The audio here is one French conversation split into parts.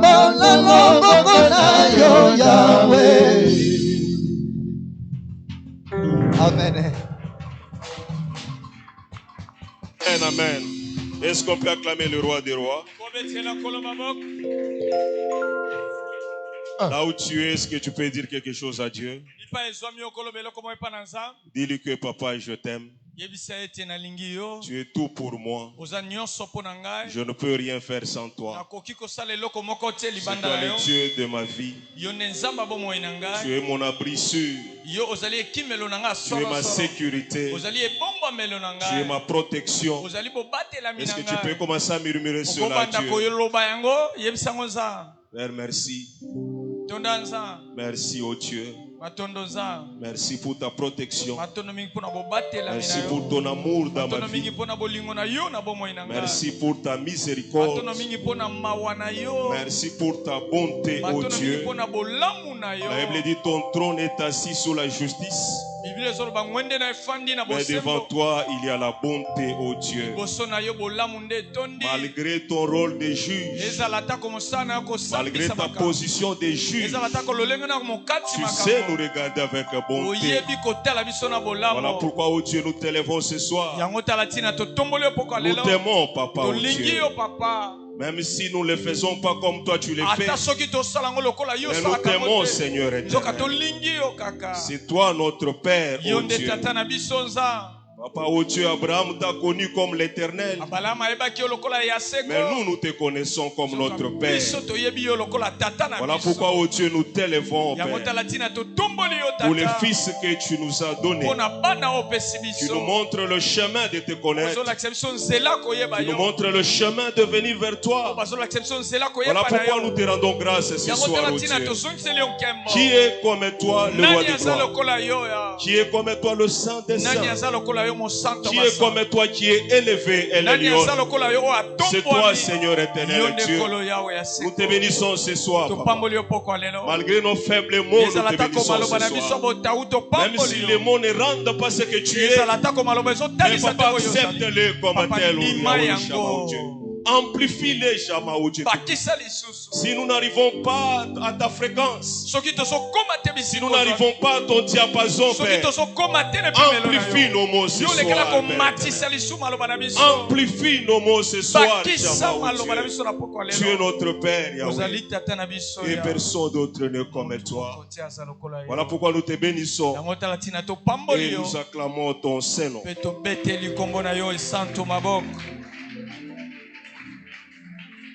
pambola loboko na yo Yahweh. Amen. Amen, amen. Est-ce qu'on peut acclamer le roi des rois? Là où tu es, est-ce que tu peux dire quelque chose à Dieu? Dis-lui que papa, je t'aime. Tu es tout pour moi. Je ne peux rien faire sans toi. C'est toi le Dieu de ma vie. Tu es mon abri sûr. Tu es ma sécurité. Tu es ma protection. Est-ce que tu peux commencer à murmurer cela à Dieu? Père, merci. Merci, oh Dieu. Merci pour ta protection. Merci pour ton amour dans ma vie. Merci pour ta miséricorde. Merci pour ta bonté, oh Dieu. La Bible dit ton trône est assis sur la justice. Mais devant toi, il y a la bonté, oh Dieu. Malgré ton rôle de juge, malgré ta position de juge, tu sais nous regarder avec bonté. Voilà pourquoi, oh Dieu, nous t'élèvons ce soir. Nous t'aimons, papa, oh Dieu. Même si nous ne le faisons pas comme toi tu le fais, mais nous t'aimons, Seigneur éternel. C'est toi notre Père, oh Dieu. Papa, oh Dieu, Abraham t'a connu comme l'Éternel. Mais nous te connaissons comme notre Père. Voilà pourquoi, oh Dieu, nous t'élèvons, Père. Pour les fils que tu nous as donnés. Tu nous montres le chemin de te connaître. Tu nous montres le chemin de venir vers toi. Voilà pourquoi nous te rendons grâce ce soir, oh Dieu. Qui est comme toi, le roi des rois? Qui est comme toi, le Saint des saints? Qui est comme toi qui est élevé et l'Elion? C'est toi, Seigneur éternel Dieu. Nous te bénissons ce soir, papa. Malgré nos faibles mots, nous te bénissons ce soir. Même si les mots ne rendent pas ce que tu es, mais papa, accepte-le comme tel, oh Dieu. Amplifie-les, Jamaou Dieu. Si nous n'arrivons pas à ta fréquence, si nous n'arrivons pas à ton diapason, Père, amplifie nos mots ce soir. Amplifie nos mots ce soir, Jamaou Dieu. Tu es notre Père, Yahweh. Et personne d'autre n'est comme toi. Voilà pourquoi nous te bénissons et nous acclamons ton Saint-Nom.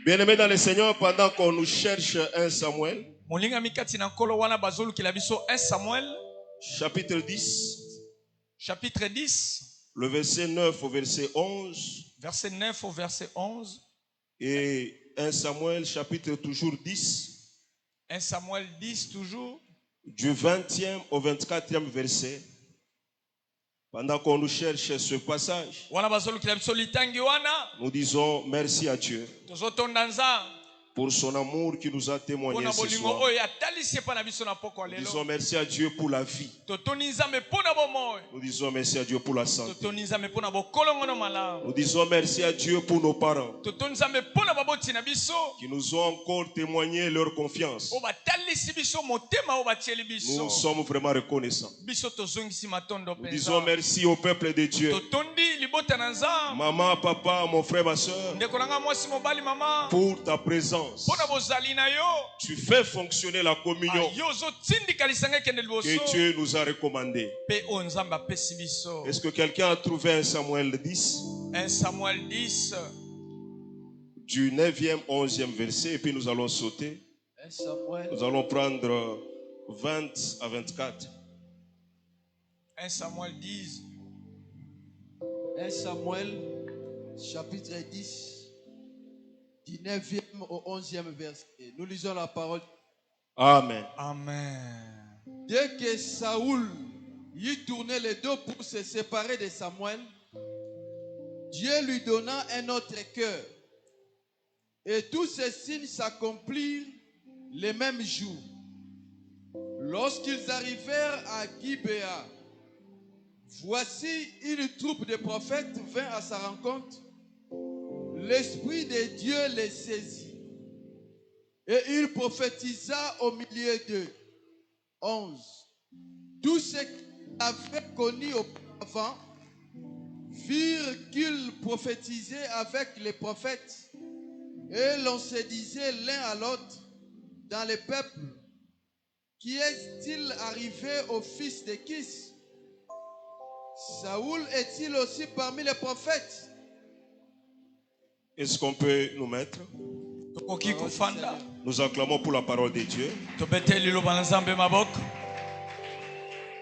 Bien-aimés dans le Seigneur, pendant qu'on nous cherche 1 Samuel, chapitre 10, le verset 9 au verset 11, verset 9 au verset 11, et 1 Samuel chapitre toujours 10, 1 Samuel 10 toujours, du 20e au 24e verset. Pendant qu'on nous cherche ce passage, nous disons merci à Dieu pour son amour qui nous a témoigné ce soir. Nous disons merci à Dieu pour la vie. Nous disons merci à Dieu pour la santé. Nous disons merci à Dieu pour nos parents qui nous ont encore témoigné leur confiance. Nous sommes vraiment reconnaissants. Nous disons merci au peuple de Dieu. Maman, papa, mon frère, ma soeur, pour ta présence. Tu fais fonctionner la communion que Dieu nous a recommandée. Est-ce que quelqu'un a trouvé 1 Samuel 10? 1 Samuel 10 du 9e, 11e verset, et puis nous allons sauter. Nous allons prendre 20 à 24. 1 Samuel 10. 1 Samuel chapitre 10 du 9e au 11e verset. Nous lisons la parole. Amen. Amen. Dès que Saoul y tournait les dos pour se séparer de Samuel, Dieu lui donna un autre cœur. Et tous ces signes s'accomplirent les mêmes jours. Lorsqu'ils arrivèrent à Gibéa, voici une troupe de prophètes vint à sa rencontre. L'Esprit de Dieu les saisit. Et il prophétisa au milieu d'eux. 11. Tous ceux qui l'avaient connu auparavant virent qu'il prophétisait avec les prophètes, et l'on se disait l'un à l'autre dans les peuples, qui est-il arrivé au fils de Kis? Saoul est-il aussi parmi les prophètes? Est-ce qu'on peut nous mettre? Nous acclamons pour la parole de Dieu.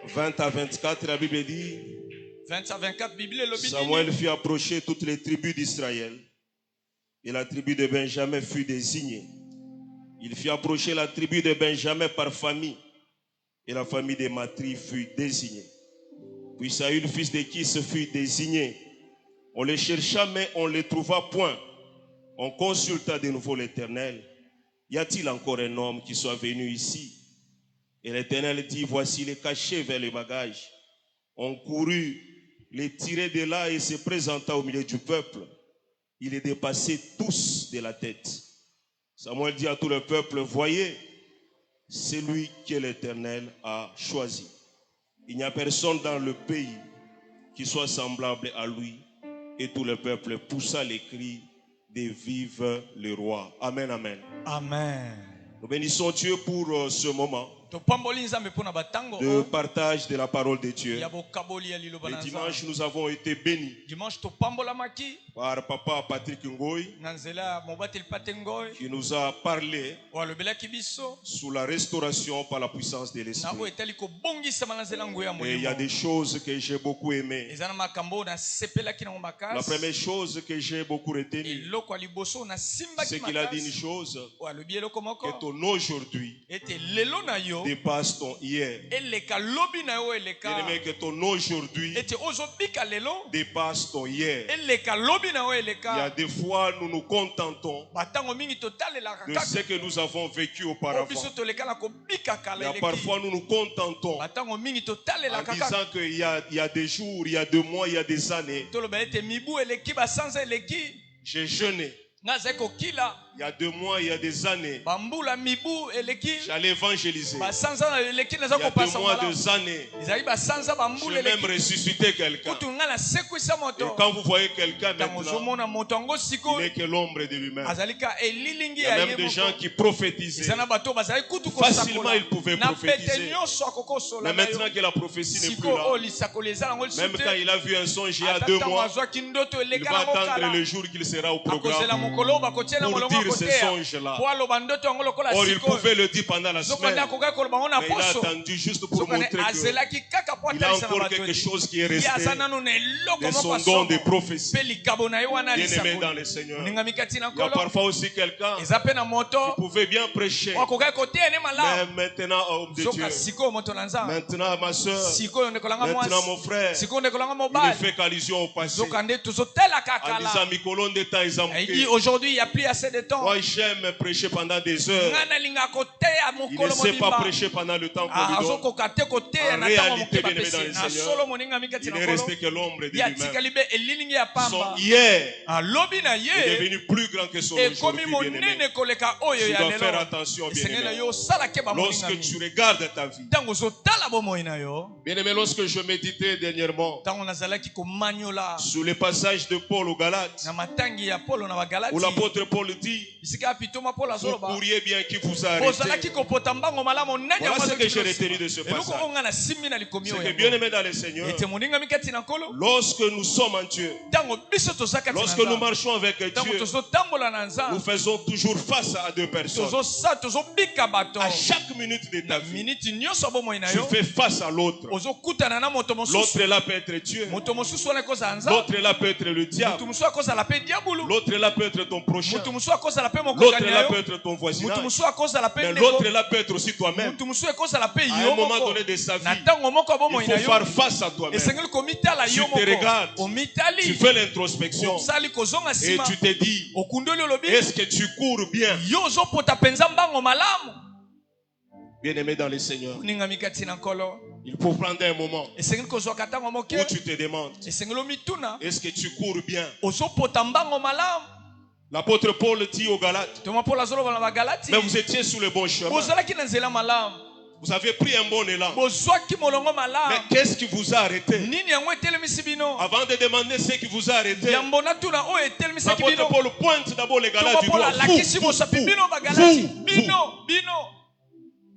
20 à 24, la Bible dit, 20 à 24, Samuel fit approcher toutes les tribus d'Israël, et la tribu de Benjamin fut désignée. Il fit approcher la tribu de Benjamin par famille, et la famille de Matri fut désignée. Puis Saül, fils de Kis, fut désigné. On le chercha, mais on ne le trouva point. On consulta de nouveau l'Éternel. Y a-t-il encore un homme qui soit venu ici? Et l'Éternel dit, voici les cachés vers les bagages. On courut, les tirer de là et se présenta au milieu du peuple. Il les dépassait tous de la tête. Samuel dit à tout le peuple, voyez, c'est lui que l'Éternel a choisi. Il n'y a personne dans le pays qui soit semblable à lui. Et tout le peuple poussa les cris de vive le roi. Amen, amen. Amen. Nous bénissons Dieu pour ce moment de partage de la parole de Dieu. Le dimanche, nous avons été bénis par Papa Patrick Ngoy, qui nous a parlé sous la restauration par la puissance de l'Esprit. Et il y a des choses que j'ai beaucoup aimées. La première chose que j'ai beaucoup retenue, c'est qu'il a dit une chose, que ton aujourd'hui dépasse ton hier. Bien-aimé, que ton aujourd'hui dépasse ton hier. Il y a des fois, nous nous contentons de ce que nous avons vécu auparavant. Il y a parfois, nous nous contentons en disant qu'il y a des jours, il y a des mois, il y a des années, j'ai jeûné. Il y a 2 mois, il y a des années, j'allais évangéliser. Il y a 2 mois, 2 années, j'ai même ressuscité quelqu'un. Et quand vous voyez quelqu'un maintenant, il n'est que l'ombre de lui-même. Il y a même des gens qui prophétisaient. Facilement, ils pouvaient prophétiser. Mais maintenant que la prophétie n'est plus là, même quand il a vu un songe il y a 2 mois, il va attendre le jour qu'il sera au programme pour dire ce songe-là. Or, il pouvait le dire pendant la semaine, mais il a attendu juste pour montrer qu'il a encore quelque chose qui est resté de son don de prophétie. Bien-aimé dans le Seigneur, il y a parfois aussi quelqu'un qui pouvait bien prêcher, mais maintenant, homme de Dieu, maintenant ma soeur, maintenant mon frère, il ne fait qu'allusion au passé, en disant Mikolon de temps, aujourd'hui il n'y a plus assez de temps. Moi j'aime prêcher pendant des heures. Il ne sait pas prêcher pendant le temps qu'on lui donne. En réalité, bien-aimé dans le Seigneur, il n'est resté que l'ombre de lui-même. Son hier est devenu plus grand que son aujourd'hui, bien-aimé. Tu dois faire attention, bien-aimé. Lorsque tu regardes ta vie, bien-aimé, lorsque je méditais dernièrement sur le passage de Paul aux Galates, où l'apôtre Paul dit, vous courriez bien qui vous a arrêté. Voilà ce que j'ai retenu de ce passage. C'est que, bien aimé dans le Seigneur, lorsque nous sommes en Dieu, lorsque nous marchons avec Dieu, nous faisons toujours face à 2 personnes. À chaque minute de ta vie, tu fais face à l'autre. L'autre là peut être Dieu. L'autre là peut être le diable. L'autre là peut être ton prochain. L'autre là peut être ton voisinage. Mais l'autre là peut être aussi toi-même. À un moment donné de sa vie, il faut faire face à toi-même. Tu te regardes, tu fais l'introspection et tu te dis, est-ce que tu cours bien? Bien-aimé dans le Seigneur, il faut prendre un moment où tu te demandes, est-ce que tu cours bien? L'apôtre Paul dit aux Galates, mais vous étiez sous le bon chemin. Vous avez pris un bon élan. Mais qu'est-ce qui vous a arrêté? Avant de demander ce qui vous a arrêté, l'apôtre Paul pointe d'abord les Galates du doigt. Vous.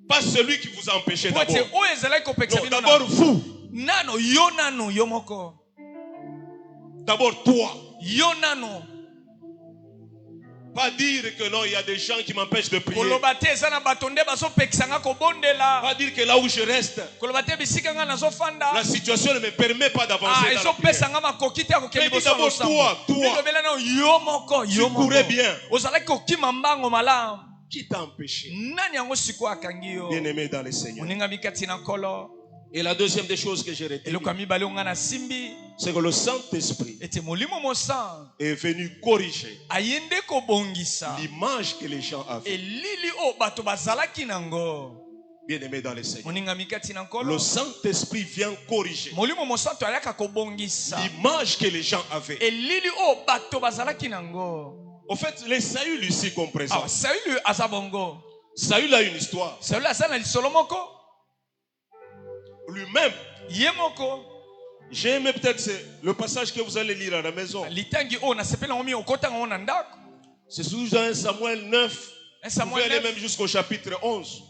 Pas celui qui vous a empêché d'abord. Non, d'abord vous. D'abord toi. Pas dire que non, il y a des gens qui m'empêchent de prier. Pas dire que là où je reste, la situation ne me permet pas d'avancer dans la prière. Mais dis d'abord toi, tu courais bien. Qui t'a empêché? Bien-aimé dans le Seigneur. Et la deuxième des choses que j'ai retenues, c'est que le Saint-Esprit est venu corriger l'image que les gens avaient. Bien-aimé dans le Seigneur, le Saint-Esprit vient corriger l'image que les gens avaient. En fait, les Saül ici qu'on présente, Saül a une histoire. Lui-même, j'ai aimé peut-être le passage que vous allez lire à la maison. C'est sous 1 Samuel 9. Vous pouvez aller même jusqu'au chapitre 11.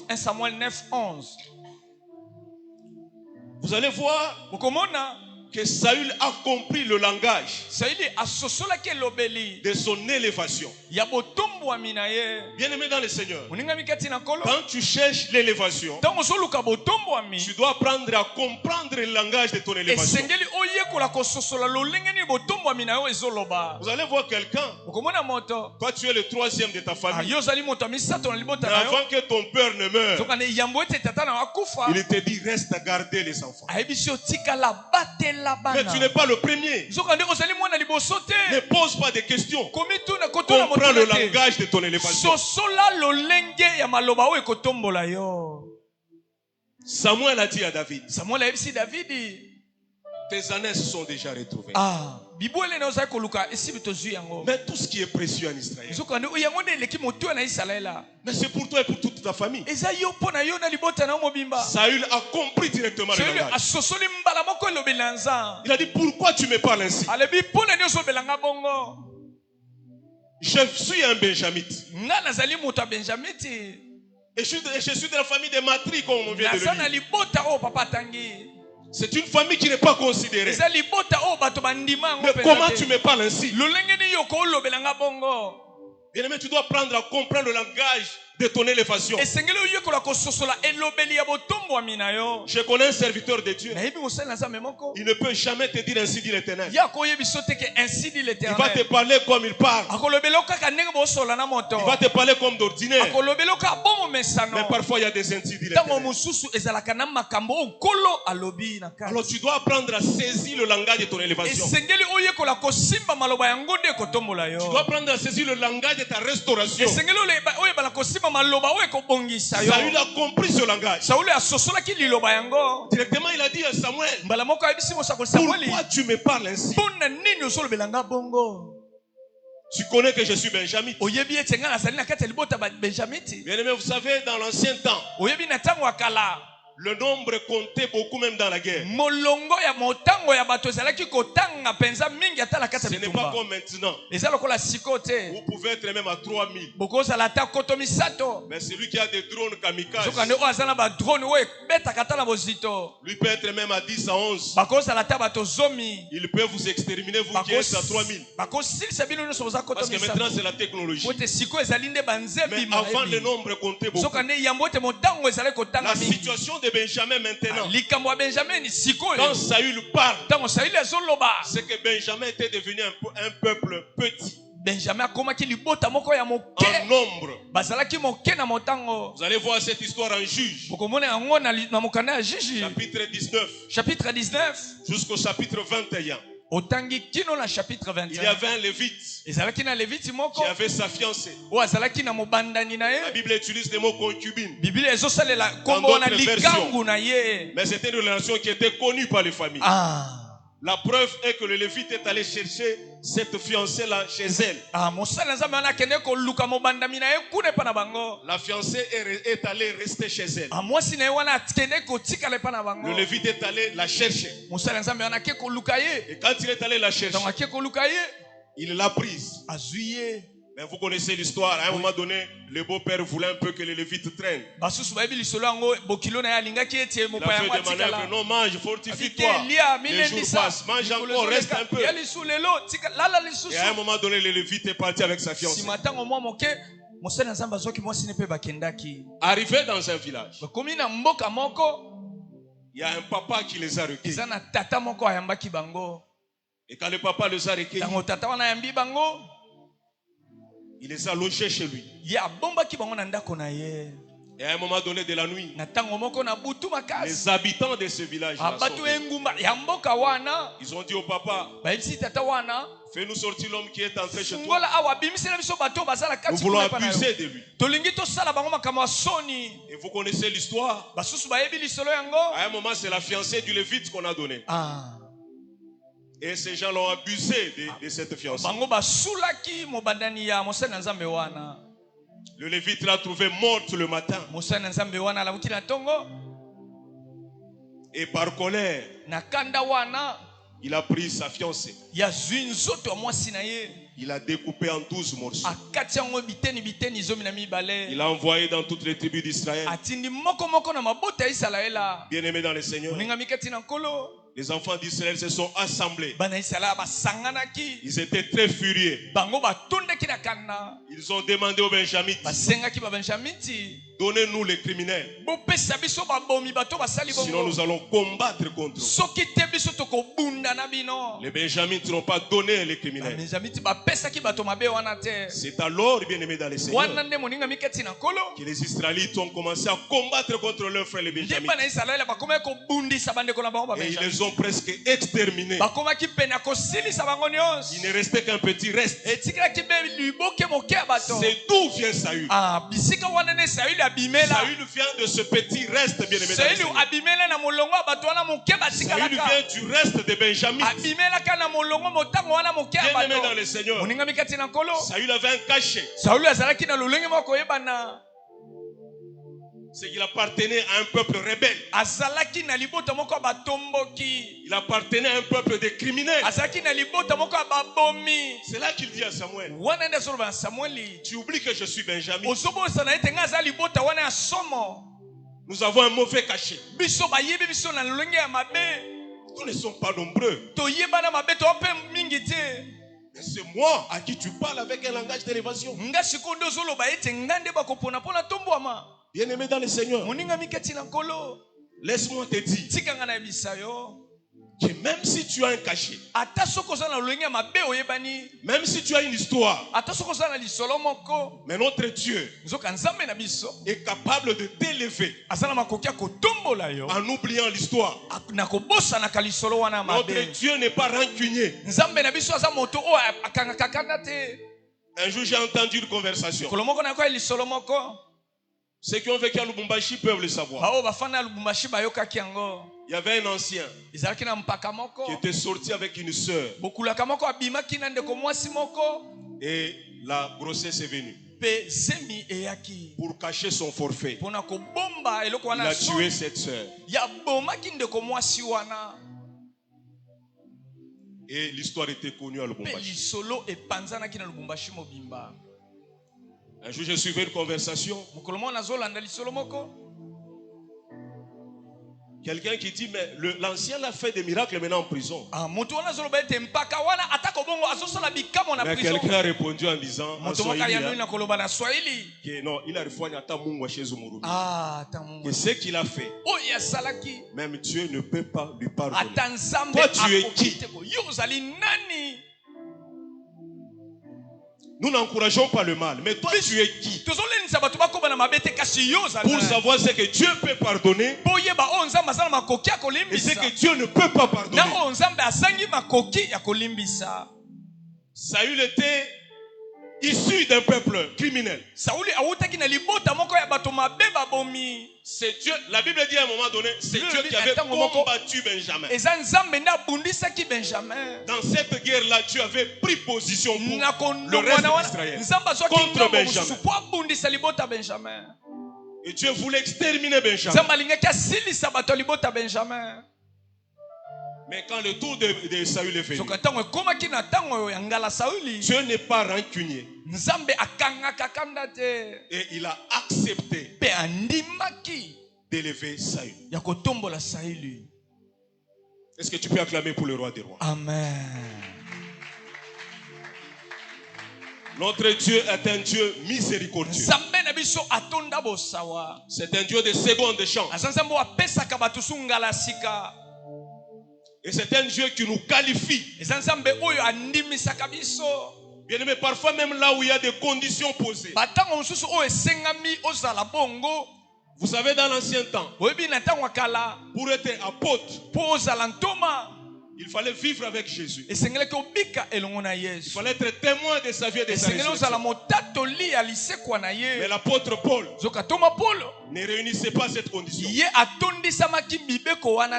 1 Samuel 9, 11. Vous allez voir que Saül a compris le langage de son élévation. Bien-aimé dans le Seigneur, quand tu cherches l'élévation, tu dois apprendre à comprendre le langage de ton élévation. Vous allez voir quelqu'un, toi tu es le troisième de ta famille, mais avant que ton père ne meure, il te dit reste à garder les enfants. Mais tu n'es pas le premier. Ne pose pas de questions. Comprends le langage de ton élévation. Samuel a dit à David, tes années se sont déjà retrouvées. Mais tout ce qui est précieux en Israël, mais c'est pour toi et pour toute ta famille. Saül a compris directement le langage. Il a dit, pourquoi tu me parles ainsi? Je suis un benjamite. Et je suis de la famille de Matri, comme on vient de le dire. C'est une famille qui n'est pas considérée. Mais comment tu me parles ainsi? Bien-aimé, tu dois apprendre à comprendre le langage de ton élévation. Je connais un serviteur de Dieu. Il ne peut jamais te dire ainsi dit l'Éternel. Il va te parler comme il parle. Il va te parler comme d'ordinaire. Mais parfois il y a des ainsi dit l'Éternel. Alors tu dois apprendre à saisir le langage de ton élévation. Tu dois apprendre à saisir le langage de ta restauration. Saül a compris ce langage. Directement il a dit à Samuel, pourquoi tu me parles ainsi? Tu connais que je suis benjamite. Bien-aimé, vous savez, dans l'ancien temps, le nombre comptait beaucoup même dans la guerre. Ce n'est pas comme maintenant. Vous pouvez être même à 3000. Mais celui qui a des drones kamikazes, lui peut être même à 10 à 11. Il peut vous exterminer, vous qui êtes à 3000. Parce que maintenant c'est la technologie. Mais avant le nombre comptait beaucoup. La situation de Benjamin maintenant, quand Saül parle, c'est que Benjamin était devenu un peuple petit en nombre. Vous allez voir cette histoire en Juge, chapitre 19 jusqu'au chapitre 21. Il y avait un Lévite qui avait sa fiancée. La Bible utilise le mot concubine dans d'autres versions, mais c'était une relation qui était connue par les familles. La preuve est que le Lévite est allé chercher cette fiancée-là chez elle. La fiancée est allée rester chez elle. Le Lévite est allé la chercher. Et quand il est allé la chercher, il l'a prise. Mais vous connaissez l'histoire. À un moment donné, le beau-père voulait un peu que le Lévite traîne. Il a fait des manœuvres. Non, mange, fortifie-toi. Les jours passent. Mange encore, reste un peu. Et à un moment donné, le Lévite est parti avec sa fiancée. Arrivé dans un village, il y a un papa qui les a recueillis. Et quand le papa les a recueillis, il les a logés chez lui. Et à un moment donné de la nuit, les habitants de ce village ils ont dit au papa, fais-nous sortir l'homme qui est entré chez toi. Nous voulons abuser de lui. Et vous connaissez l'histoire. À un moment, c'est la fiancée du Lévite qu'on a donnée. Et ces gens l'ont abusé de cette fiancée. Le Lévite l'a trouvée morte le matin. Et par colère, il a pris sa fiancée. Il a découpé en 12 morceaux. Il a envoyé dans toutes les tribus d'Israël. Bien aimé dans le Seigneur, les enfants d'Israël se sont assemblés. Ils étaient très furieux. Ils ont demandé aux Benjamites, donnez-nous les criminels. Sinon nous allons combattre contre eux. Les Benjamites n'ont pas donné les criminels. C'est alors, bien aimé dans le Seigneur, que les Israélites ont commencé à combattre contre leurs frères les Benjamites. Et ils les ont presque exterminés. Il ne restait qu'un petit reste. C'est d'où vient Saül. Saül vient de ce petit reste, bien aimé dans le Seigneur. Saül vient du reste de Benjamin. Bien aimé dans le Seigneur, Saül avait un cachet. C'est qu'il appartenait à un peuple rebelle. Il appartenait à un peuple de criminels. C'est là qu'il dit à Samuel, tu oublies que je suis Benjamin. Nous avons un mauvais cachet. Nous ne sommes pas nombreux. Mais c'est moi à qui tu parles avec un langage d'élévation. Bien aimé dans le Seigneur, laisse-moi te dire que même si tu as un cachet, même si tu as une histoire, mais notre Dieu est capable de t'élever en oubliant l'histoire. Notre Dieu n'est pas rancunier. Un jour j'ai entendu une conversation. Ceux qui ont vécu à Lubumbashi peuvent le savoir. Il y avait un ancien qui était sorti avec une sœur. Et la grossesse est venue. Pour cacher son forfait, il a tué cette sœur. Et l'histoire était connue à Lubumbashi. Un jour, je suivais une conversation. Quelqu'un qui dit, mais l'ancien l'a fait des miracles maintenant en prison. Mais quelqu'un a répondu en disant, en Swahili, que non, il a répondu que ce qu'il a fait, même Dieu ne peut pas lui pardonner. Toi, tu es qui? Nous n'encourageons pas le mal, mais toi tu es qui pour savoir ce que Dieu peut pardonner et ce que Dieu ne peut pas pardonner. Saül était issu d'un peuple criminel. C'est Dieu, la Bible dit à un moment donné, c'est Dieu qui avait combattu Benjamin. Dans cette guerre-là, Dieu avait pris position pour le reste d'Israël contre Benjamin. Et Dieu voulait exterminer Benjamin. Mais quand le tour de Saül est venu, Dieu n'est pas rancunier. Et il a accepté d'élever Saül. Est-ce que tu peux acclamer pour le roi des rois? Amen. Notre Dieu est un Dieu miséricordieux. C'est un Dieu de seconde chance. Et c'est un Dieu qui nous qualifie. Bien aimé, parfois même là où il y a des conditions posées. Vous savez, dans l'ancien temps, pour être apôtre, il fallait vivre avec Jésus. Il fallait être témoin de sa vie et de sa résurrection. Mais l'apôtre Paul ne réunissait pas cette condition.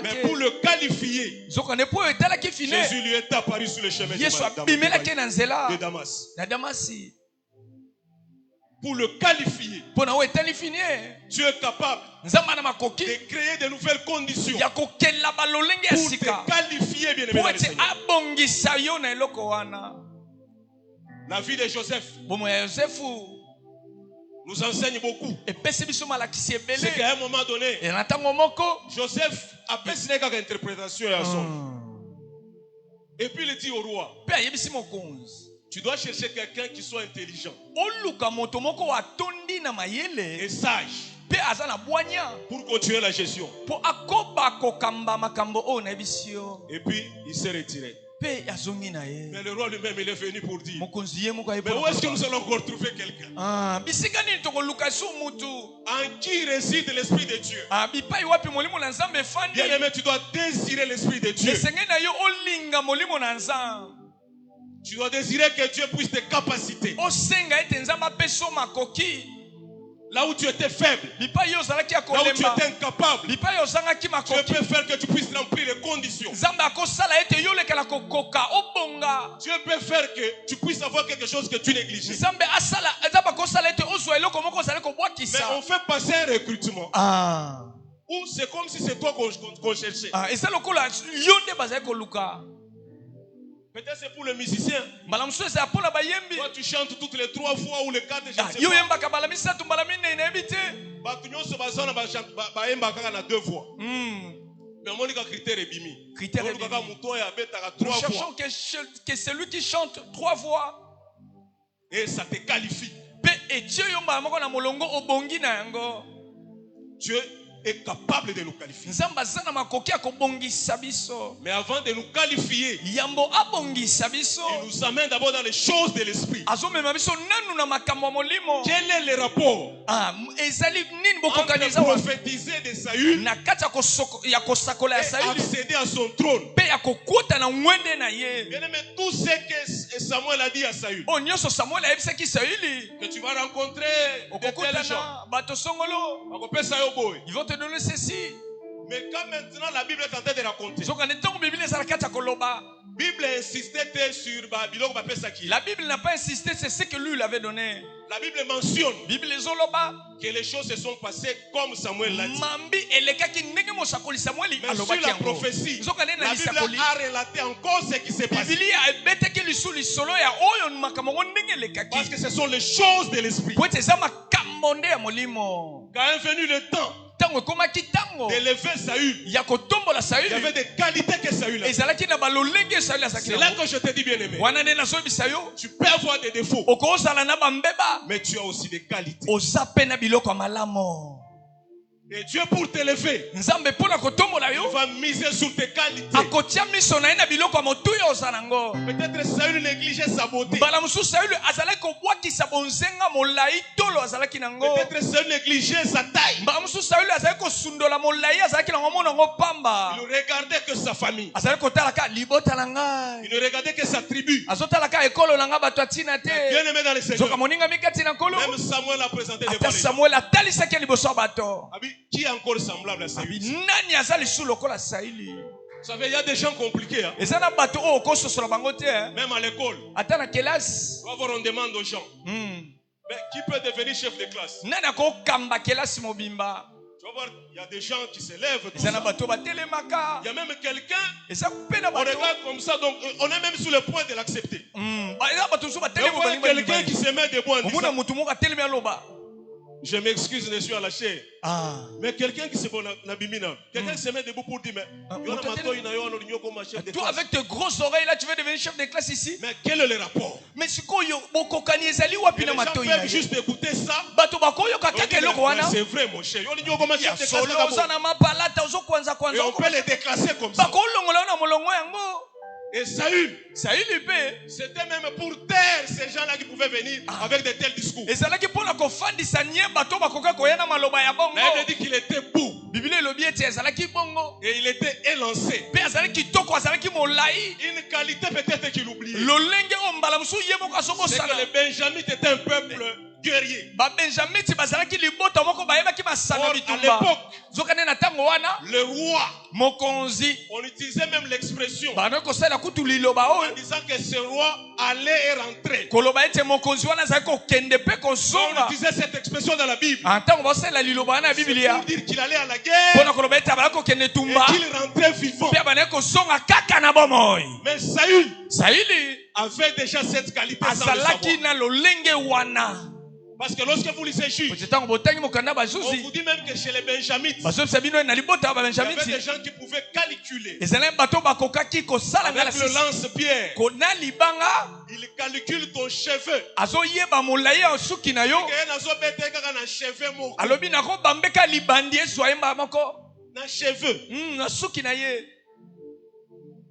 Mais pour le qualifier, Jésus lui est apparu sur le chemin de Damas. Pour le qualifier, Dieu est capable de créer de nouvelles conditions pour te qualifier, bien aimé, dans le Seigneur. La vie de Joseph nous enseigne beaucoup. C'est qu'à un moment donné, Joseph a fait une interprétation à son. Et puis il dit au roi, tu dois chercher quelqu'un qui soit intelligent et sage pour continuer la gestion. Et puis il s'est retiré. Mais le roi lui-même, il est venu pour dire, mais où est-ce que nous allons encore trouver quelqu'un en qui réside l'Esprit de Dieu? Bien aimé, tu dois désirer l'Esprit de Dieu. Tu dois désirer que Dieu puisse te capaciter. Là où tu étais faible, là où tu étais incapable, Dieu peut faire que tu puisses remplir les conditions. Dieu peut faire que tu puisses avoir quelque chose que tu négligeais. Mais on fait passer un recrutement. Ou c'est comme si c'est toi qu'on cherchait. Peut-être c'est pour le musicien. Toi tu chantes toutes les 3 fois ou les 4, je ne sais pas. Nous cherchons que celui qui chante 3 fois. Et ça te qualifie. Dieu est capable de nous qualifier. Mais avant de nous qualifier, il nous amène d'abord dans les choses de l'esprit. Quel est le rapport entre prophétiser de Saül et accéder à son trône? Bien aimé, tout ce que Samuel a dit à Saül, que tu vas rencontrer de tels gens, ils vont te donner ceci. Mais quand maintenant la Bible est en train de raconter, la Bible insistait sur la Bible n'a pas insisté, c'est ce que lui l'avait donné. La Bible mentionne que les choses se sont passées comme Samuel l'a dit. Mais sur la prophétie, la Bible a relaté encore ce qui s'est passé. Parce que ce sont les choses de l'esprit. Quand est venu le temps d'élever Saül, il y avait des qualités que Saül avait. C'est là que je te dis, bien aimé, tu peux avoir des défauts, mais tu as aussi des qualités. Et Dieu pour t'élever, il va miser sur tes qualités. Peut-être Saül négligeait sa beauté. Peut-être Saül négligeait sa taille. Il ne regardait que sa famille. Il ne regardait que sa tribu. Bien aimé dans le Seigneur. Même Samuel a présenté devant les gens. Qui est encore semblable à Saül? Vous savez, il y a des gens compliqués. Hein? Même à l'école. On demande aux gens. Mais qui peut devenir chef de classe? Tu vas voir, il y a des gens qui se lèvent. Il y a même quelqu'un. On regarde comme ça, donc on est même sur le point de l'accepter. On voit quelqu'un qui se met debout en disant, je m'excuse, je suis à la chair. Mais quelqu'un qui se met quelqu'un qui se met debout pour dire, mais toi avec tes grosses oreilles là, tu veux devenir chef de classe ici? Mais quel est le rapport? Mais c'est quoi? Les gens peuvent juste écouter ça. C'est vrai, mon cher. Et on peut les déclasser comme ça. Et Saül, c'était même pour taire ces gens-là qui pouvaient venir avec de tels discours. Mais il dit qu'il était beau. Et il était élancé. Une qualité peut-être qu'il oubliait. C'est que les Benjamites étaient un peuple guerrier. Or, à l'époque, le roi, on utilisait même l'expression en disant que ce roi allait et rentrait. On utilisait cette expression dans la Bible. C'est pour dire qu'il allait à la guerre et qu'il rentrait vivant. Mais Saül avait déjà cette qualité sans le savoir. Parce que lorsque vous lisez Juge, on vous dit même que chez les Benjamites, il y avait des gens qui pouvaient calculer. Avec le lance-pierre, il calcule ton cheveu.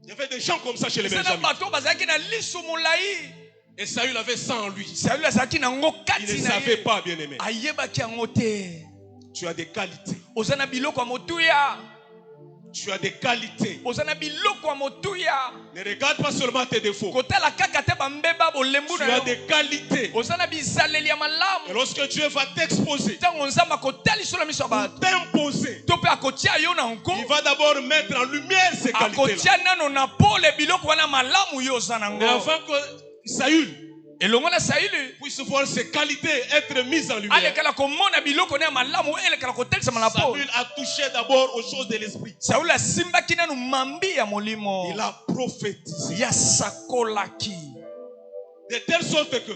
Il y avait des gens comme ça chez les Benjamites. Et Saül avait ça en lui. Il ne savait pas, bien aimé. Tu as des qualités. Tu as des qualités. Ne regarde pas seulement tes défauts. Tu as des qualités. Et lorsque Dieu va t'exposer, t'imposer, il va d'abord mettre en lumière ces qualités-là. Mais avant que Saül puisse voir ses qualités être mises en lumière, Saül a touché d'abord aux choses de l'esprit. Il a prophétisé de telle sorte que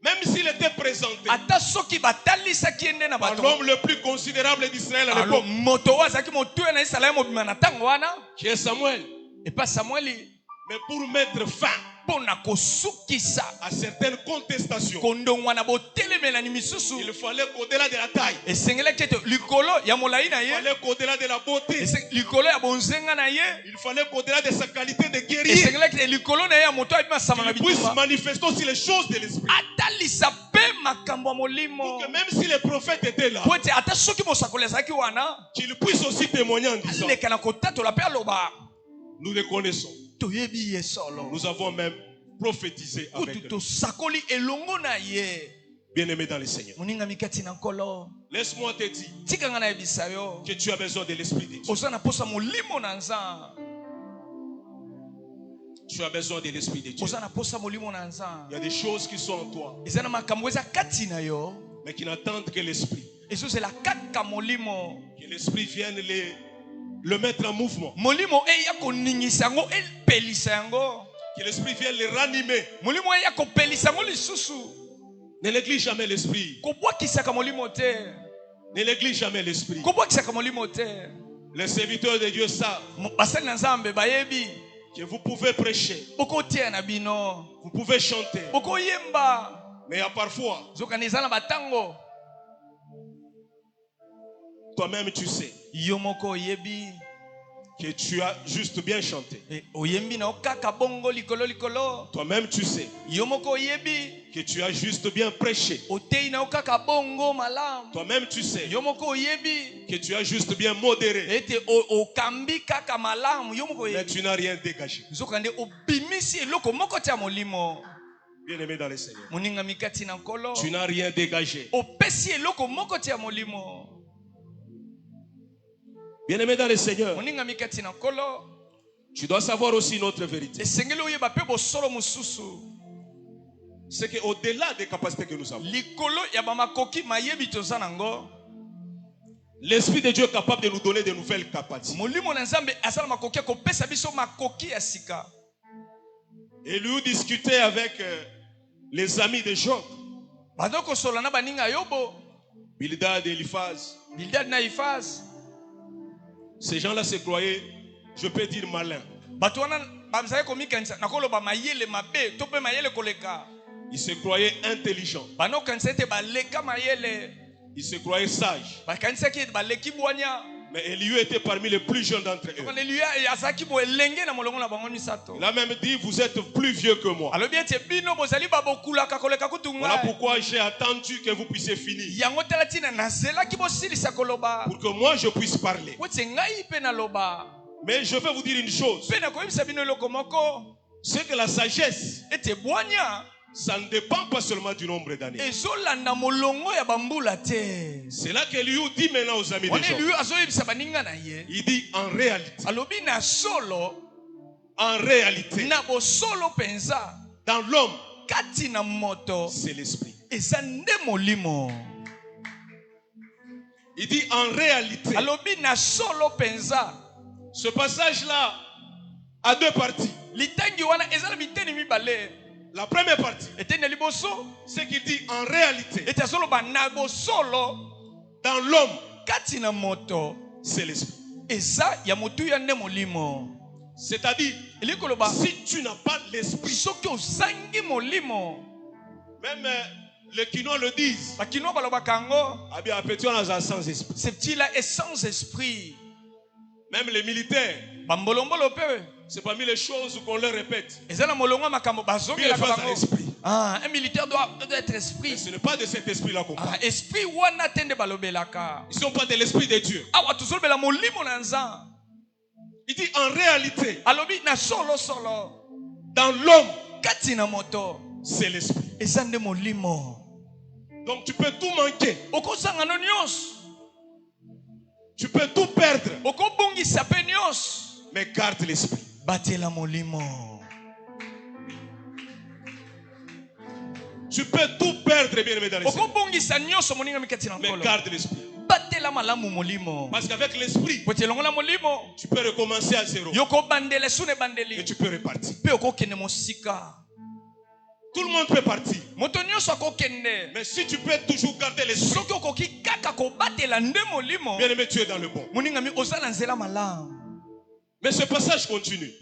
même s'il était présenté par l'homme le plus considérable d'Israël à l'époque, qui est Samuel, mais pour mettre fin à certaines contestations, il fallait qu'au-delà de la taille, il fallait qu'au-delà de la beauté, il fallait qu'au-delà de sa qualité de guerrier, il puisse manifester aussi les choses de l'esprit. Pour que même si les prophètes étaient là, qu'il puisse aussi témoigner en disant, nous les connaissons. Nous avons même prophétisé avec eux. Bien-aimé dans le Seigneur, laisse-moi te dire que tu as besoin de l'Esprit de Dieu. Tu as besoin de l'Esprit de Dieu. Il y a des choses qui sont en toi, mais qui n'attendent que l'Esprit. Que l'Esprit vienne le mettre en mouvement. Que l'Esprit vienne le ranimer. Ne néglige jamais l'Esprit. Ne néglige jamais l'Esprit. Les serviteurs de Dieu savent que vous pouvez prêcher, vous pouvez chanter, mais il y a parfois Toi-même tu sais que tu as juste bien chanté. Toi-même tu sais que tu as juste bien prêché. Toi-même tu sais que tu as juste bien modéré. Mais tu n'as rien dégagé. Bien-aimé dans le Seigneur, tu n'as rien dégagé. Bien-aimé dans le Seigneur, tu dois savoir aussi notre vérité. C'est qu'au-delà des capacités que nous avons, l'Esprit de Dieu est capable de nous donner de nouvelles capacités. Et lui discutait avec les amis de Job, Bildad et Eliphaz. Ces gens-là se croyaient, je peux dire, malins. Ils se croyaient intelligents. Ils se croyaient sages. Mais Elihu était parmi les plus jeunes d'entre eux. Il a même dit, vous êtes plus vieux que moi. Voilà pourquoi j'ai attendu que vous puissiez finir, pour que moi je puisse parler. Mais je vais vous dire une chose, c'est que la sagesse, ça ne dépend pas seulement du nombre d'années. C'est là que Elihu dit maintenant aux amis de Job. Il dit en réalité, dans l'homme, c'est l'esprit. Il dit en réalité. Ce passage-là a deux parties. La première partie, c'est qu'il dit en réalité, dans l'homme, c'est l'esprit. C'est-à-dire, si tu n'as pas l'esprit, même les Kinois le disent, sans esprit. Même les militaires, c'est parmi les choses qu'on leur répète. Un militaire doit être esprit. Mais ce n'est pas de cet esprit-là qu'on parle. Ils ne sont pas de l'esprit de Dieu. Il dit en réalité, dans l'homme, c'est l'esprit. Donc tu peux tout manquer. Tu peux tout perdre. Mais garde l'esprit. Tu peux tout perdre, bien aimé dans l'esprit. Mais garde l'esprit. Parce qu'avec l'esprit, tu peux recommencer à zéro. Et tu peux repartir. Tout le monde peut partir. Mais si tu peux toujours garder l'esprit, bien aimé, tu es dans le bon. Mais ce passage continue.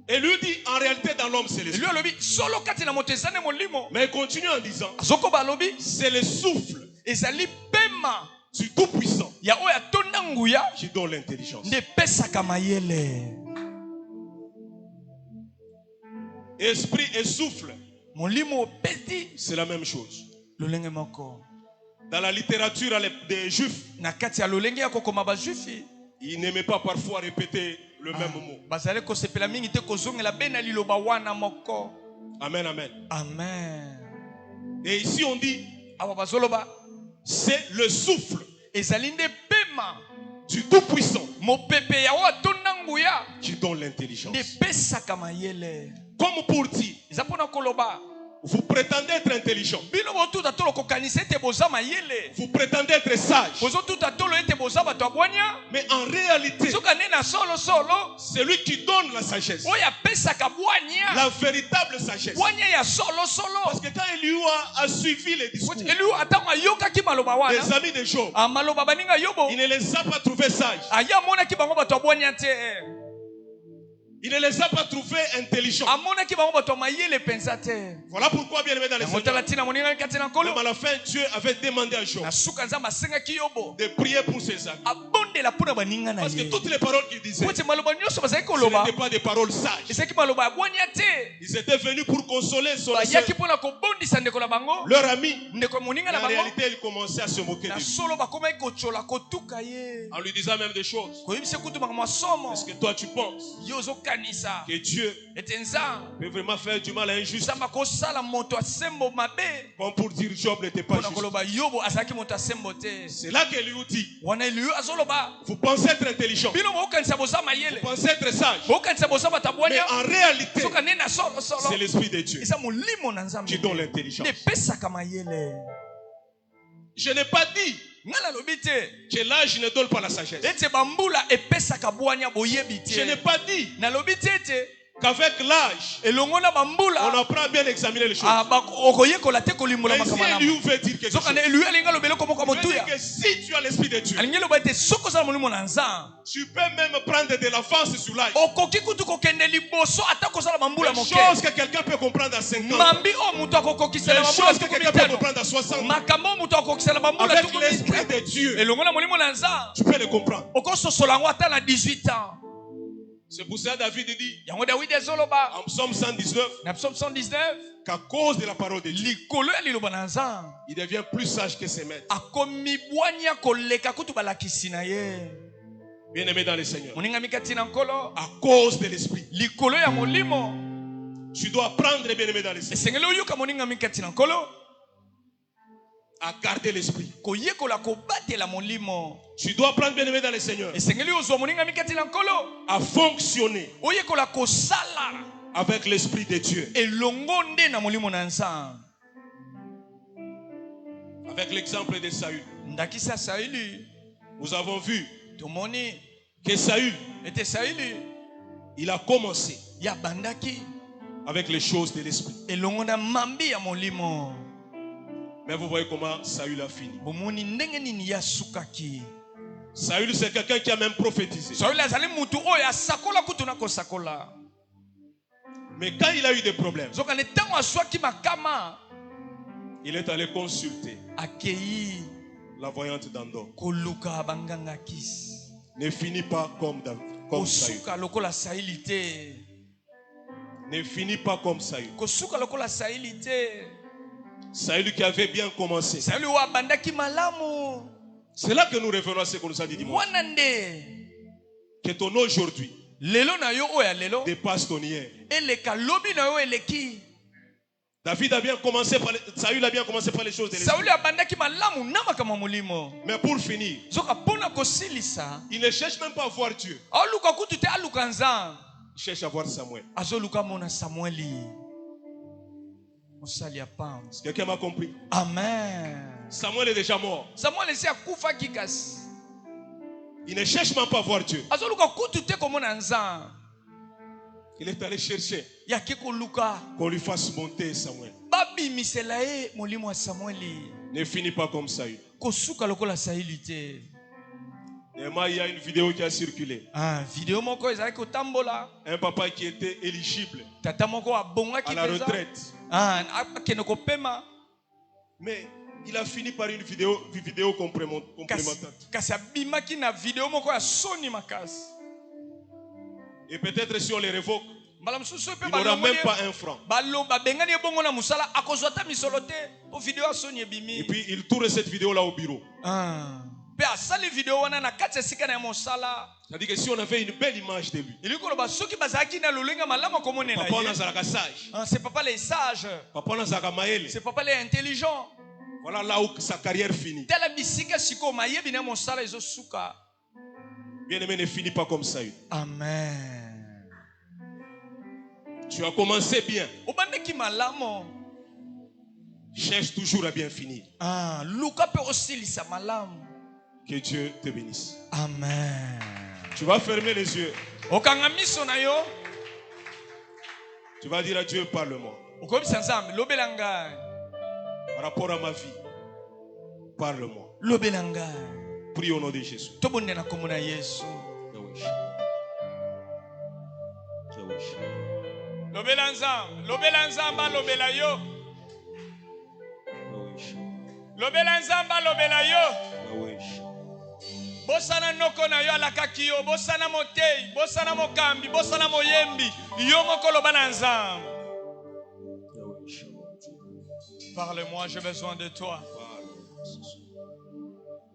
Et lui dit en réalité dans l'homme c'est l'esprit. Mais il continue en disant, c'est le souffle du Tout-Puissant qui donne l'intelligence. Esprit et souffle, c'est la même chose. Dans la littérature des Juifs, ils n'aimaient pas parfois répéter le même mot. Amen, amen. Amen. Et ici on dit, c'est le souffle du Tout-Puissant qui donne l'intelligence. Comme pour dire, vous prétendez être intelligent, vous prétendez être sage, mais en réalité, c'est lui qui donne la sagesse, la véritable sagesse. Parce que quand Elihu a suivi les discours des amis de Job, il ne les a pas trouvés sages. Il ne les a pas trouvés intelligents. Voilà pourquoi, bien aimé dans les Seigneurs, même à la fin, Dieu avait demandé à Job de prier pour ses amis. Parce que toutes les paroles qu'il disait, ce n'étaient pas des paroles sages. Ils étaient venus pour consoler leur ami. Mais en réalité, ils commençaient à se moquer de lui. En lui disant même des choses. Est-ce que toi tu penses que Dieu peut vraiment faire du mal à un juste? Bon, pour dire Job n'était pas juste. C'est là qu'Eliou dit, vous pensez être intelligent, vous pensez être sage, mais en réalité c'est l'Esprit de Dieu qui donne l'intelligence. Je n'ai pas dit que l'âge ne donne pas la sagesse. Je n'ai pas dit qu'avec l'âge, on apprend à bien examiner les choses. Mais si Eliou veut dire quelque chose, il veut dire que si tu as l'Esprit de Dieu, tu peux même prendre de l'avance sur l'âge. Les choses que quelqu'un peut comprendre à 50 ans, les choses que quelqu'un peut comprendre à 60 ans, avec l'Esprit de Dieu, tu peux les comprendre. C'est pour ça David dit en Psaume 119 qu'à cause de la parole de Dieu, il devient plus sage que ses maîtres. Bien aimé dans le Seigneur, à cause de l'Esprit, tu dois apprendre, bien aimé dans le Seigneur, à garder l'Esprit. Tu dois apprendre, bien aimé dans le Seigneur, à fonctionner avec l'Esprit de Dieu. Avec l'exemple de Saül, nous avons vu que Saül, il a commencé avec les choses de l'Esprit. Mais vous voyez comment Saül a fini. Saül, c'est quelqu'un qui a même prophétisé. Mais quand il a eu des problèmes, il est allé consulter la voyante d'Endor. Ne finit pas comme Saül. Ne finit pas comme Saül. Saül qui avait bien commencé. C'est là que nous revenons à ce que nous a dit dimanche. Que ton aujourd'hui dépasse ton hier. David a bien commencé par Saül a bien commencé par les choses de l'Esprit. Mais pour finir, il ne cherche même pas à voir Dieu. Il cherche à voir Samuel. Quelqu'un m'a compris? Amen. Samuel est déjà mort. Il ne cherche même pas à voir Dieu. Il est allé chercher qu'on lui fasse monter Samuel. Ne finit pas comme Saül. Et moi, il y a une vidéo qui a circulé. Un papa qui était éligible à la retraite. Mais il a fini par une vidéo complémentaire. Et peut-être si on les révoque, il n'aura même pas un franc. Et puis il tourne cette vidéo là au bureau. C'est-à-dire que si on avait une belle image de lui, c'est papa les sages, c'est papa les intelligents. Voilà là où sa carrière finit. Bien-aimé, ne finit pas comme ça. Amen. Tu as commencé bien. Cherche toujours à bien finir. Que Dieu te bénisse. Amen. Tu vas fermer les yeux. Tu vas dire à Dieu, parle-moi. Par rapport à ma vie, parle-moi. Prie au nom de Jésus. Lobela nzambe, lobela nzamba, lobela yo. Lobela nzamba, lobela yo. Bosana noko na yo alakaki yo, bosana motei, bosana mokambi, bosana moyembi, yo moko lobana nzambe. Parle-moi, j'ai besoin de toi.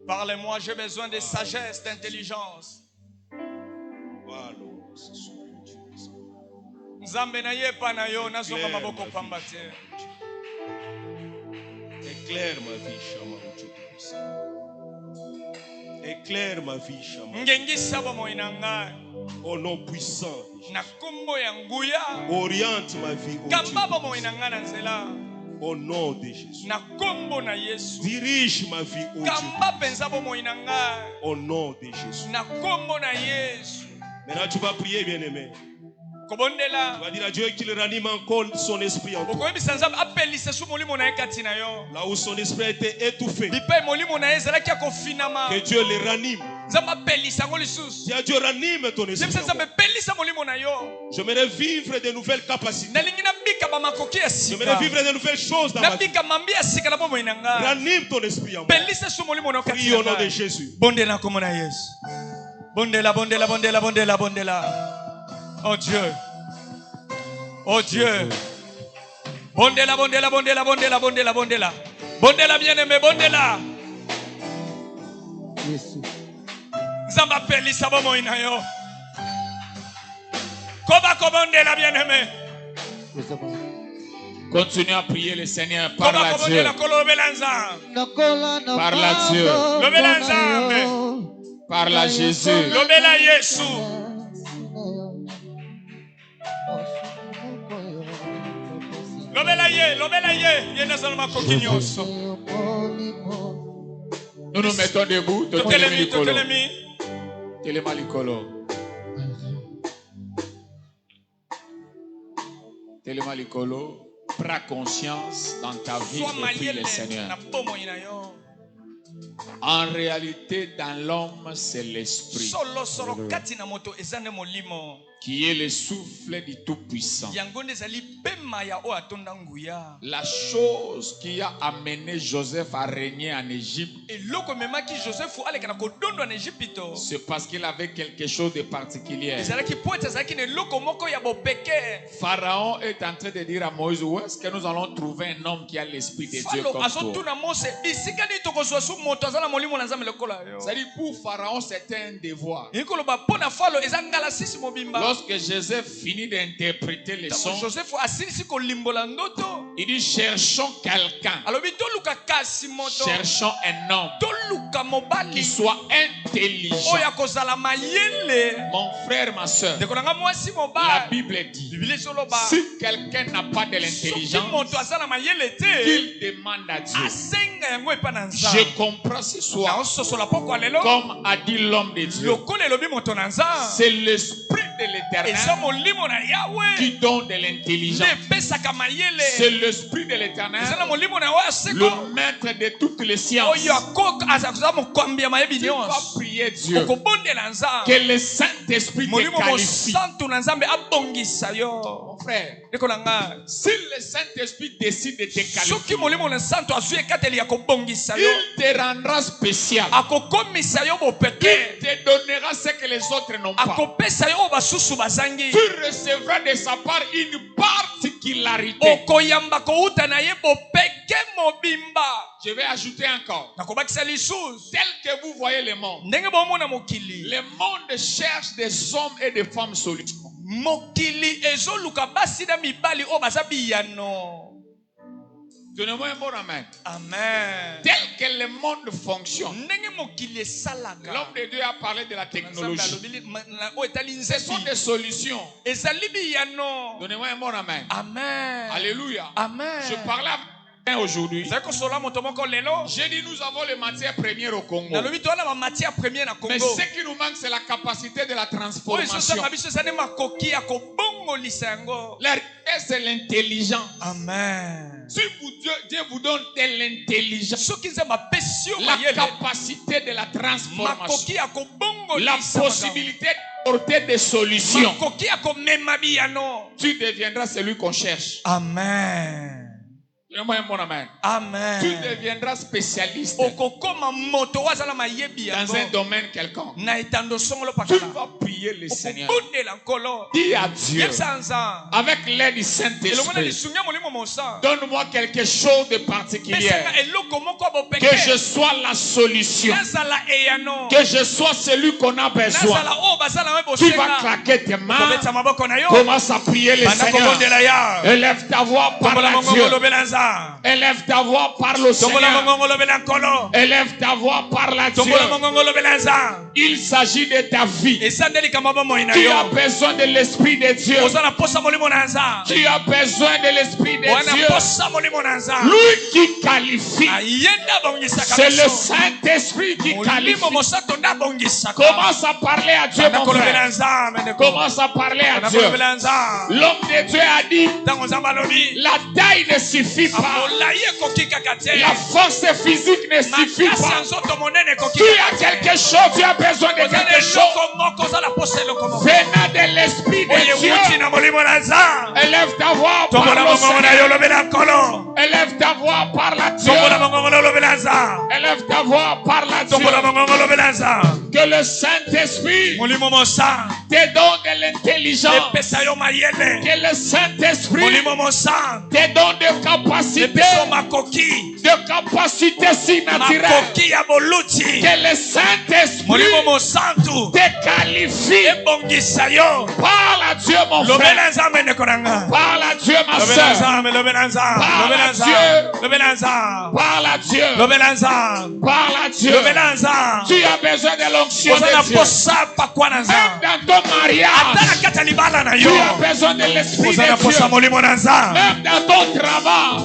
Parle-moi, j'ai besoin de sagesse, d'intelligence. Nzambe na yepa na yo, nazoka maboko pamba te. Éclaire ma vie, Shama. Éclaire ma vie, Shama. Ngengisa bomo inanga. Au nom puissant. Na kumbo ya nguya. Oriente ma vie. Kamba bomo inanga na nzela. Au nom de Jésus. Na kombo na Yesu. Dirige ma vie au Kamba penza bomo inanga. Au nom de Jésus. Na kombo na Yesu. Maintenant tu vas prier, bien-aimé. Tu vas dire à Dieu qu'il ranime encore son esprit en toi. Là où son esprit a été étouffé, que Dieu le ranime. Si Dieu ranime ton esprit, j'aimerais vivre de nouvelles capacités. J'aimerais vivre de nouvelles choses dans ma vie. Ranime ton esprit en moi. Prie au nom de Jésus. Bondela. Oh Dieu. Oh Dieu. Bondela. Bondela bien-aimé, bondela. Zamba pelisa bomo inayo. Koba kobondela bien-aimé. Continue à prier le Seigneur. Parle à Dieu. Parle à Dieu. Parle à Jésus. Lobela Yesu. Nous nous mettons debout. Telemalikolo. Prends conscience dans ta vie et prie le Seigneur. En réalité, dans l'homme, c'est l'esprit qui est le souffle du Tout-Puissant. La chose qui a amené Joseph à régner en Égypte, c'est parce qu'il avait quelque chose de particulier. Pharaon est en train de dire à Moïse, où est-ce que nous allons trouver un homme qui a l'esprit de Dieu comme toi? C'est-à-dire pour Pharaon, c'était un devoir. Lorsque Joseph finit d'interpréter les sons, il dit cherchons quelqu'un, cherchons un homme qui soit intelligent. Mon frère, ma soeur, la Bible dit, si quelqu'un n'a pas de l'intelligence, qu'il demande à Dieu. Je comprends ce soir, comme a dit l'homme de Dieu, c'est l'esprit de l'Éternel qui donne de l'intelligence. C'est l'esprit de l'Éternel, le maître de toutes les sciences, qui va prier Dieu que le Saint-Esprit te qualifie. Mon frère, si le Saint-Esprit décide de te qualifier, il te rendra spécial. Il te donnera ce que les autres n'ont pas. Tu recevras de sa part une particularité. Je vais ajouter encore. Tel que vous voyez le monde, le monde cherche des hommes et des femmes solides. Donnez-moi un bon amen. Amen. Tel que le monde fonctionne, l'homme de Dieu a parlé de la technologie. Ce sont des solutions. Donnez-moi un bon amen. Amen. Alléluia. Amen. Je parlais aujourd'hui. J'ai dit nous avons les matières premières au Congo. Mais ce qui nous manque, c'est la capacité de la transformation. La richesse, c'est l'intelligence. Amen. Si Dieu vous donne de l'intelligence, la capacité de la transformation, la possibilité apporter des solutions, tu deviendras celui qu'on cherche. Amen. Amen. Tu deviendras spécialiste dans un domaine quelconque. Tu vas prier le Seigneur. Dis à Dieu, avec l'aide du Saint-Esprit, donne-moi quelque chose de particulier. Que je sois la solution. Que je sois celui qu'on a besoin. Tu vas claquer tes mains. Commence à prier le Seigneur. Élève ta voix, parle à Dieu. Élève ta voix, parle au Seigneur. Élève ta voix, parle à Dieu. Il s'agit de ta vie. Tu as besoin de l'Esprit de Dieu. Tu as besoin de l'Esprit de Dieu. Lui qui qualifie. C'est le Saint-Esprit qui qualifie. Commence à parler à Dieu, mon frère. Commence à parler à Dieu. L'homme de Dieu a dit, la taille ne suffit pas. La force physique ne suffit pas. Tu as quelque chose, tu as besoin de quelque chose. Venant de l'Esprit de Dieu. Élève ta voix, parle au Seigneur. Élève ta voix, parle à Dieu. Élève ta voix, parle à Dieu. Que le Saint-Esprit te donne de l'intelligence. Que le Saint-Esprit te donne de capacités surnaturelles. Que le Saint-Esprit te qualifie. Parle à Dieu, mon frère. Parle à Dieu, ma soeur. Parle à Dieu. Parle à Dieu. Parle à Dieu. Tu as besoin de l'onction de Dieu. Même dans ton mariage, tu as besoin de l'Esprit de Dieu. Même dans ton travail,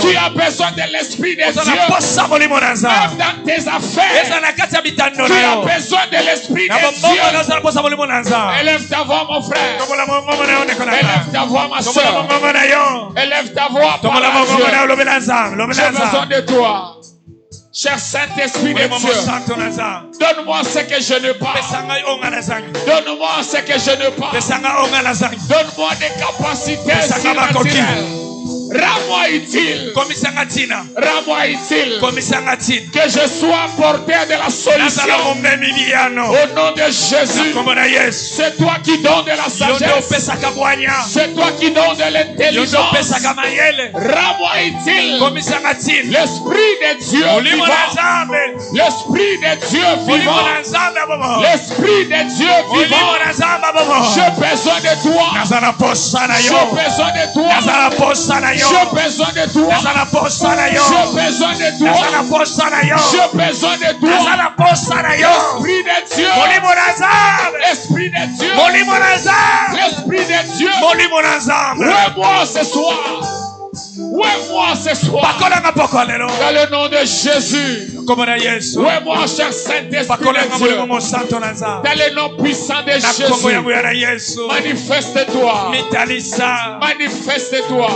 tu as besoin de l'Esprit de Dieu. Même dans tes affaires, tu as besoin de l'Esprit de Dieu. Élève ta voix, mon frère. Élève ta voix, ma soeur. Élève ta voix, parle à Dieu. J'ai besoin de toi. Cher Saint-Esprit de Dieu, donne-moi ce que je n'ai pas. Donne-moi ce que je n'ai pas. Donne-moi des capacités surnaturelles. Rends-moi utile. Rends-moi utile. Que je sois porteur de la solution. Au nom de Jésus. C'est toi qui donnes de la sagesse. C'est toi qui donnes de l'intelligence. Rends-moi utile. L'Esprit de Dieu vivant. L'Esprit de Dieu vivant. L'Esprit de Dieu vivant. J'ai besoin de toi. J'ai besoin de toi. J'ai besoin de toi. J'ai besoin de toi. J'ai besoin de toi. Esprit de Dieu. L'Esprit de Dieu. Ouais-moi ce soir. Ouais-moi ce soir. Dans le nom de Jésus. Ouais-moi, cher Saint-Esprit de Dieu. Dans le nom puissant de Jésus. Manifeste-toi. Manifeste-toi.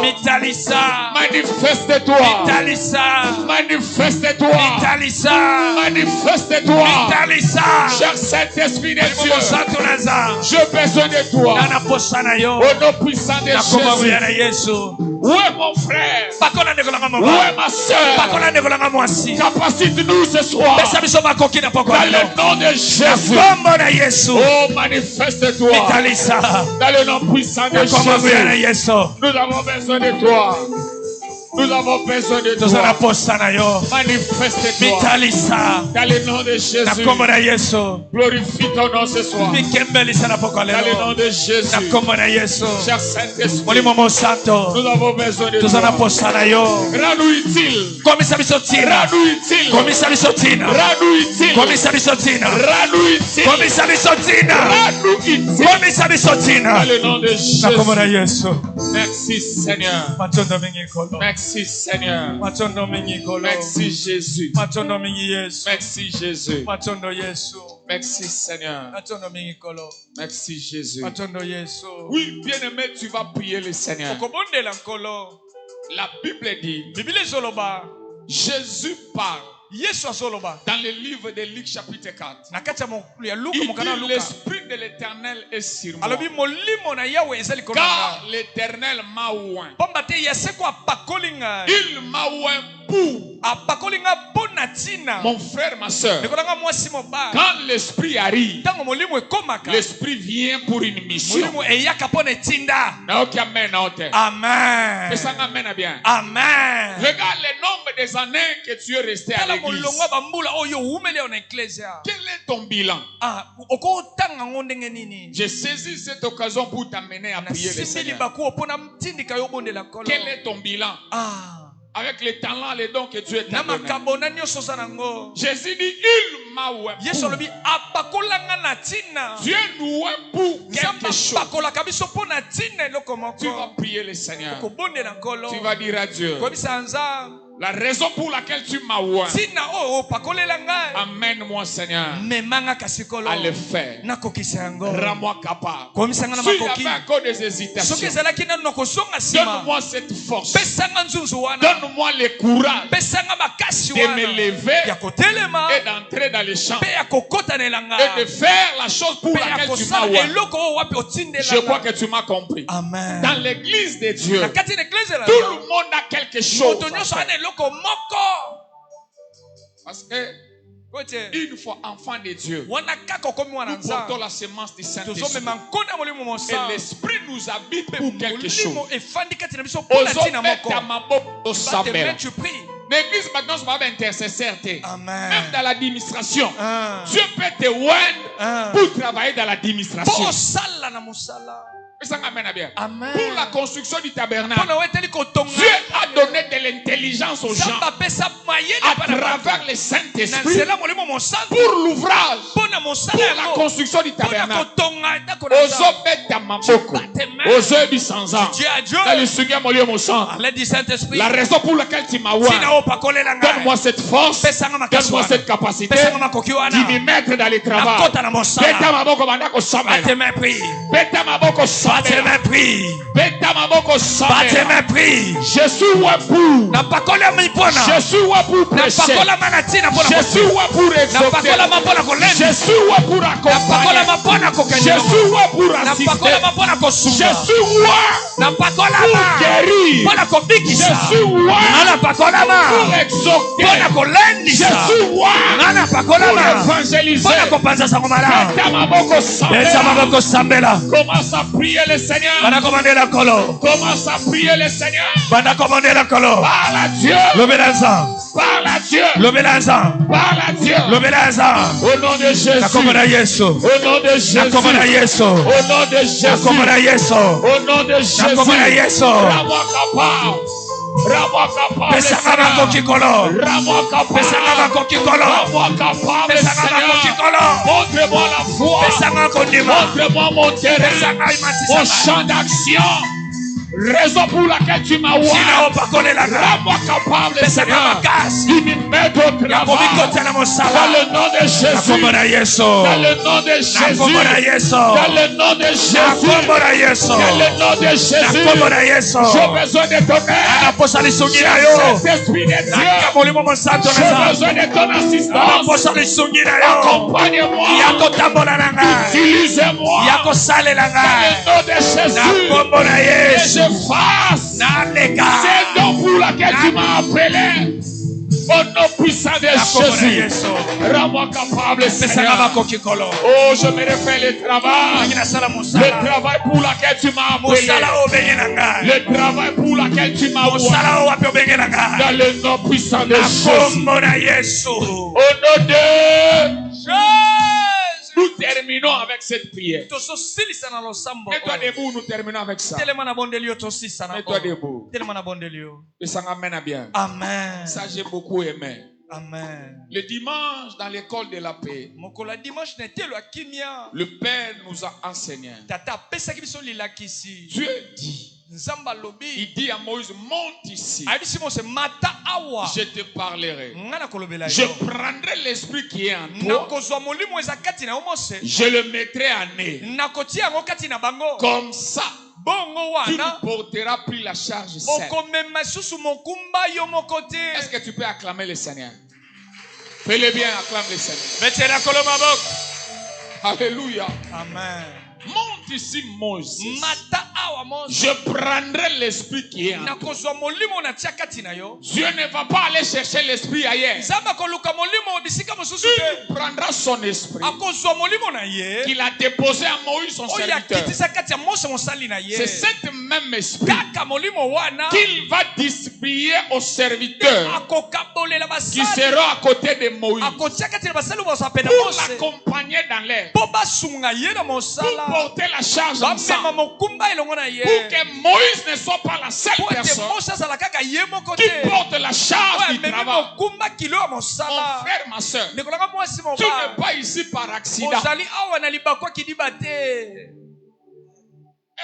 Manifeste-toi. Manifeste-toi. Manifeste-toi. Cher Saint-Esprit de Dieu. J'ai besoin de toi. Au nom puissant de Jésus. Ouais, mon frère. Ouais, ma soeur. Capacite-nous ce soir. Dans le nom de Jésus. Oh, manifeste-toi. Dans le nom puissant de Jésus. Nous avons besoin de toi. Nous avons besoin de toi. Manifeste-toi. Dans le nom de Jésus. Glorifie ton nom ce soir. Dans le nom de Jésus. Cher Saint-Esprit. Nous avons besoin de toi. Rends-nous utile. Rends-nous utile. Rends-nous utile. Rends-nous utile. Dans le nom de Jésus. Merci Seigneur. Merci Seigneur. Merci Jésus. Merci Jésus. Merci Seigneur. Merci Jésus. Oui, bien-aimé, tu vas prier le Seigneur. La Bible dit, Jésus parle. Dans le livre de Luc chapitre 4. Il dit l'esprit de l'Éternel est sur moi. Car l'Éternel m'a oint. Il m'a oint pour mon frère, ma soeur. Quand l'esprit arrive, l'esprit vient pour une mission. Amen. Amen. Regarde le nombre des années que tu es resté à l'église. Quel est ton bilan? J'ai saisi cette occasion pour t'amener à prier le Seigneur. Quel est ton bilan? Avec les talents, les dons que Dieu t'a donné. Jésus dit, il m'a oué pour. Dieu nous oué pour quelque chose. Tu vas prier le Seigneur. Tu vas dire à Dieu, la raison pour laquelle tu m'as oué, amène-moi, Seigneur, à le faire. Rends-moi capable. Si il y avait encore des hésitations, donne-moi cette force. Donne-moi le courage de me lever et d'entrer dans les champs et de faire la chose pour laquelle tu m'as oué. Je crois que tu m'as compris. Amen. Dans l'église de Dieu, tout le monde a quelque chose. Parce que une fois enfant de Dieu, nous portons la semence du Saint-Esprit. Et l'Esprit nous habite pour quelque chose. L'église maintenant se va intercesseur. Même dans l'administration, Dieu peut te oindre pour travailler dans l'administration. Amen. Pour la construction du tabernacle, Dieu a donné de l'intelligence aux gens à travers le Saint-Esprit pour l'ouvrage, pour la construction du tabernacle. La raison pour laquelle tu m'as oint, donne-moi cette force, donne-moi cette capacité de m'y mettre dans les travaux. Battez mes prix. Je suis pour. Je suis pour prêcher. Je suis pour exhorter. Je suis pour accompagner. Je suis pour assister. Je suis pour guérir. Je suis pour exhorter. Je suis pour évangéliser. Commence à prier le Seigneur. Commence à prier le Seigneur. Parle à Dieu. Parle à Dieu. Parle à Dieu. Au nom de Jésus. Au nom de Jésus. Au nom de Jésus. Au nom de Jésus. Rends-moi capable. Rends-moi capable, Seigneur. Rends-moi capable, Seigneur. Montre-moi la foi. Montre-moi mon terrain, mon champ d'action. Raison pour laquelle tu m'as oint. Rends-moi capable, Seigneur. Il me met au travail. Dans le nom de Jésus. Dans le nom de Jésus. Dans le nom de Jésus. Dans le nom de Jésus. J'ai besoin de ton aide. Saint-Esprit de Dieu. J'ai besoin de ton assistance. Accompagne-moi. Utilise-moi. Dans le nom de Jésus. Fasse c'est donc pour laquelle tu m'as appelé au nom puissant de Jésus. Rends-moi capable, Seigneur. Oh, je me refais le travail pour lequel tu m'as appelé, le travail pour lequel tu m'as oint, dans le nom puissant de Jésus. Au nom de Jésus. Nous terminons avec cette prière. Mets-toi debout, nous terminons avec ça. Mets-toi debout. Et ça m'amène à bien. Amen. Ça, j'ai beaucoup aimé. Amen. Le dimanche, dans l'école de la paix, le Père nous a enseigné. Dieu dit, il dit à Moïse, monte ici. Je te parlerai. Je prendrai l'esprit qui est en toi. Je le mettrai en eux. Comme ça, tu ne porteras plus la charge seule. Est-ce que tu peux acclamer le Seigneur? Fais-le bien, acclame le Seigneur. Alléluia. Amen. Monte ici, Moses. Je prendrai l'esprit qui est en toi. Dieu ne va pas aller chercher l'esprit ailleurs. Il prendra son esprit qu'il a déposé à Moïse, son serviteur. C'est cet même esprit qu'il va distribuer aux serviteurs qui seront à côté de Moïse pour l'accompagner dans l'air, pour porter la charge ensemble, pour que Moïse ne soit pas la seule personne qui porte la charge du travail. Mon frère, ma soeur, tu n'es pas ici par accident.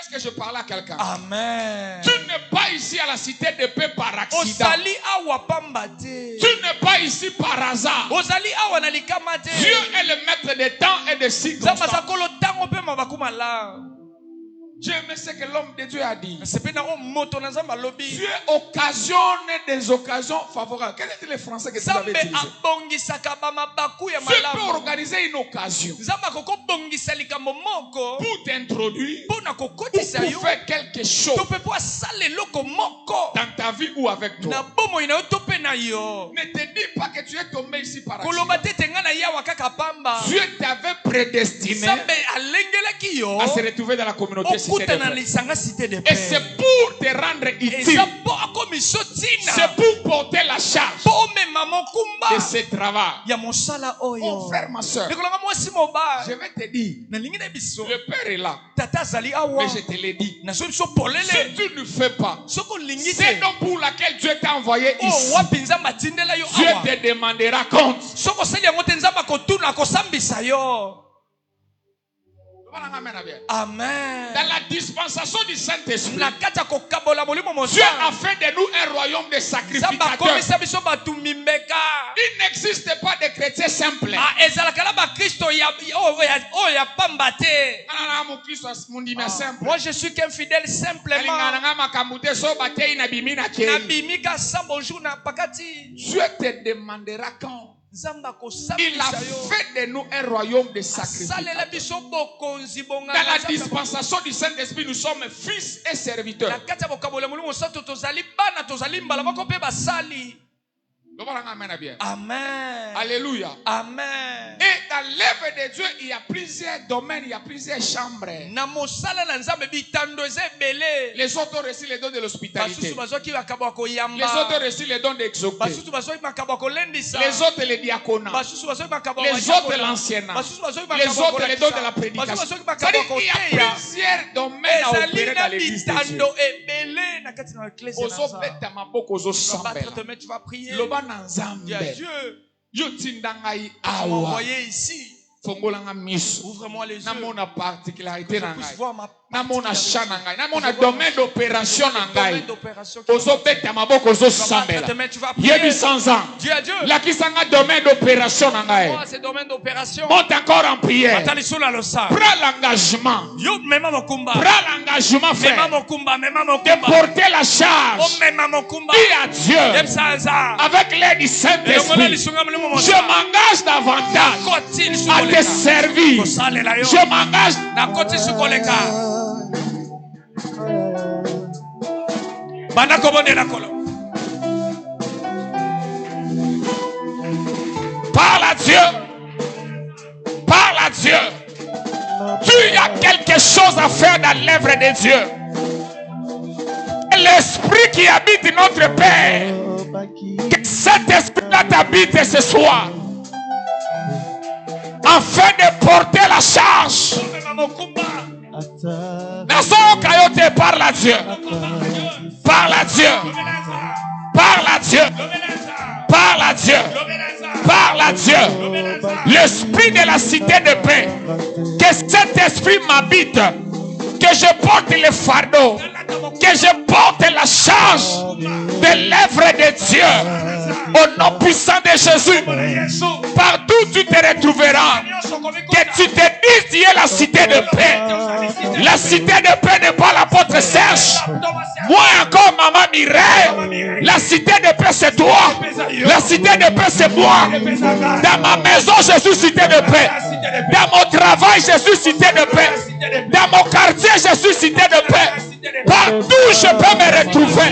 Est-ce que je parle à quelqu'un? Amen. Tu n'es pas ici à la cité de paix par accident. Tu n'es pas ici par hasard. Dieu est le maître des temps et des circonstances. Dieu aime ce que l'homme de Dieu a dit. Dieu occasionne des occasions favorables. Quel était le français que tu avais utilisé? Dieu peut organiser une occasion pour t'introduire, pour faire quelque chose dans ta vie ou avec toi. Ne te dis pas que tu es tombé ici par accident. Dieu t'avait prédestiné à se retrouver dans la communauté. Et c'est pour te rendre utile. C'est pour porter la charge de ce travail. Mon frère, ma soeur, je vais te dire, le Père est là. Mais je te l'ai dit, si tu ne fais pas, c'est donc pour laquelle Dieu t'a envoyé ici. Dieu te demandera compte. Amen. Dans la dispensation du Saint-Esprit, Dieu a fait de nous un royaume de sacrificateurs. Il n'existe pas de chrétiens simples. Moi je suis qu'un fidèle simplement. Dieu te demandera quand. Il a fait de nous un royaume de sacrificateurs. Dans la dispensation du Saint-Esprit, nous sommes fils et serviteurs. Amen. Alléluia. Amen. Et dans l'œuvre de Dieu, il y a plusieurs domaines, il y a plusieurs chambres. Les autres ont reçu les dons de l'hospitalité. Les autres ont reçu les dons d'exaucer. Les autres les diaconats. Les autres l'anciennat. Les autres les dons de la prédication. C'est-à-dire qu'il y a plusieurs domaines à opérer dans l'église de Dieu. Tu vas prier. Dieu, tu m'as envoyé ici. Ouvre-moi les yeux. Que je puisse voir ma namona shana ngai namona domaine d'opération na ngai ozobeta maboko ozosambela yebi sans ans lakisanga domaine d'opération na ngai monte encore en prière prends l'engagement frère de porter la charge dis à Dieu avec l'aide du Saint-Esprit je m'engage davantage à te servir je m'engage parle à Dieu. Parle à Dieu. Tu y a quelque chose à faire dans l'œuvre de Dieu. L'esprit qui habite notre Père, que cet esprit-là t'habite ce soir, afin de porter la charge. Parle à Dieu. Parle à Dieu. Parle à Dieu. Parle à Dieu. Parle à Dieu. L'esprit de la cité de paix. Que cet esprit m'habite. que je porte le fardeau, que je porte la charge de l'œuvre de Dieu. Au nom puissant de Jésus, partout tu te retrouveras, que tu te dises, tu es la cité de paix. La cité de paix n'est pas l'apôtre Serge. Moi encore, maman Mireille. La cité de paix c'est toi. La cité de paix c'est moi. Dans ma maison, je suis cité de paix. Dans mon travail, je suis cité de paix. Dans mon quartier, je suis cité de paix. Partout je peux me retrouver.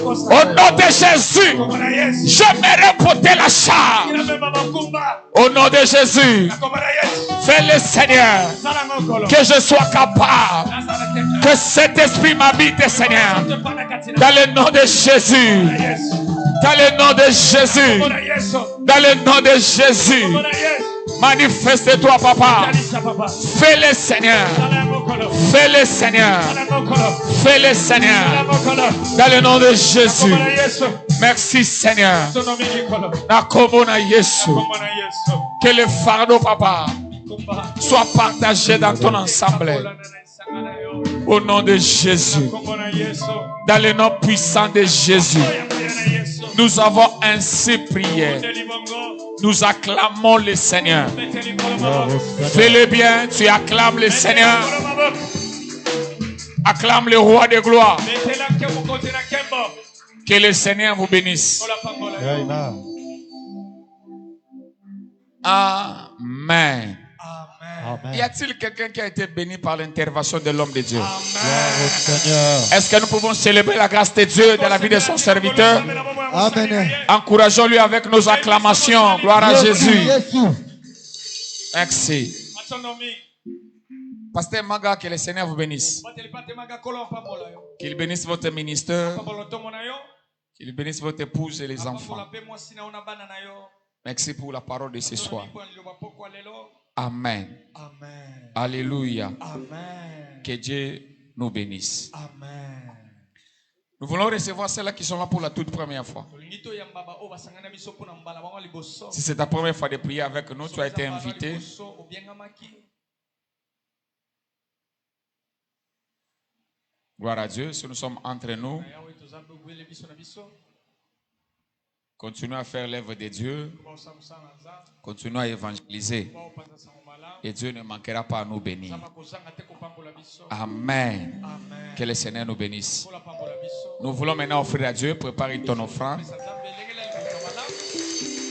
Au nom de Jésus, je me porter la charge. Au nom de Jésus, fais-le Seigneur, que je sois capable, que cet esprit m'habite, Seigneur, dans le nom de Jésus. Dans le nom de Jésus. Dans le nom de Jésus. Manifeste-toi, papa. Fais-le Seigneur. Fais-le Seigneur. Fais-le Seigneur. Dans le nom de Jésus. Merci Seigneur. Que le fardeau, papa, soit partagé dans ton ensemble. Au nom de Jésus. Dans le nom puissant de Jésus. Nous avons ainsi prié. Nous acclamons le Seigneur. Fais-le bien, tu acclames le Seigneur. Acclame le roi de gloire. Que le Seigneur vous bénisse. Amen. Amen. Y a-t-il quelqu'un qui a été béni par l'intervention de l'homme de Dieu? Est-ce que nous pouvons célébrer la grâce de Dieu dans la vie de son serviteur? Amen. Encourageons-lui avec nos acclamations. Gloire à Jésus. Merci. Pasteur Maga, que le Seigneur vous bénisse. Qu'il bénisse votre ministère. Qu'il bénisse votre épouse et les enfants. Merci pour la parole de ce soir. Amen. Amen. Alléluia. Amen. Que Dieu nous bénisse. Amen. Nous voulons recevoir ceux-là qui sont là pour la toute première fois. Si c'est ta première fois de prier avec nous, tu as été invité. Gloire à Dieu. Si nous sommes entre nous, continuons à faire l'œuvre de Dieu. Continuons à évangéliser. Et Dieu ne manquera pas à nous bénir. Amen. Amen. Que le Seigneur nous bénisse. Nous voulons maintenant offrir à Dieu, préparer ton offrande.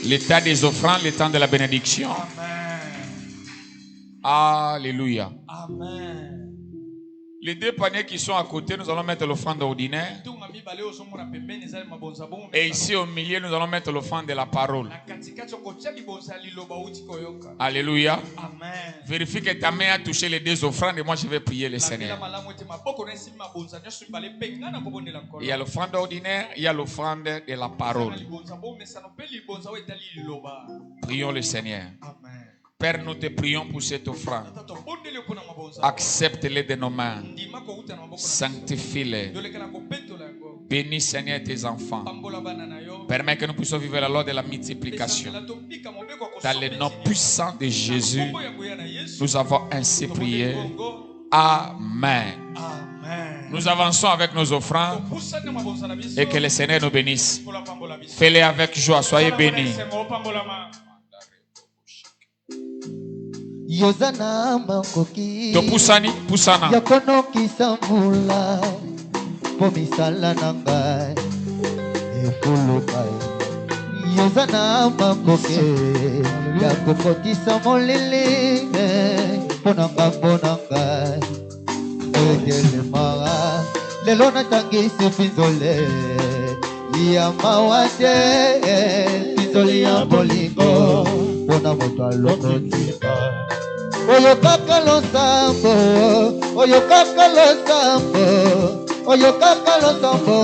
L'état des offrandes, le temps de la bénédiction. Amen. Alléluia. Amen. Les deux paniers qui sont à côté, nous allons mettre l'offrande ordinaire. Et ici au milieu, nous allons mettre l'offrande de la parole. Alléluia. Amen. Vérifie que ta main a touché les deux offrandes et moi je vais prier le Seigneur. Il y a l'offrande ordinaire, il y a l'offrande de la parole. Prions le Seigneur. Amen. Père, nous te prions pour cette offrande. Accepte-les de nos mains. Sanctifie-les. Bénis, Seigneur, tes enfants. Permets que nous puissions vivre la loi de la multiplication. Dans le nom puissant de Jésus, nous avons ainsi prié. Amen. Nous avançons avec nos offrandes et que le Seigneur nous bénisse. Fais-les avec joie. Soyez bénis. Yozana makoki Topusani pusana Yakono kisamula Pomisala nangai Efulukai Yozana makoki Yakoko kisamolili Ponanga ponanga Edele mara Lelona tangi sepinzole Yamawate Pinzoli ya bolingo Pona moto alonotika Oyo kaka lo sambo, oyo kaka lo sambo, oyo kaka lo sambo,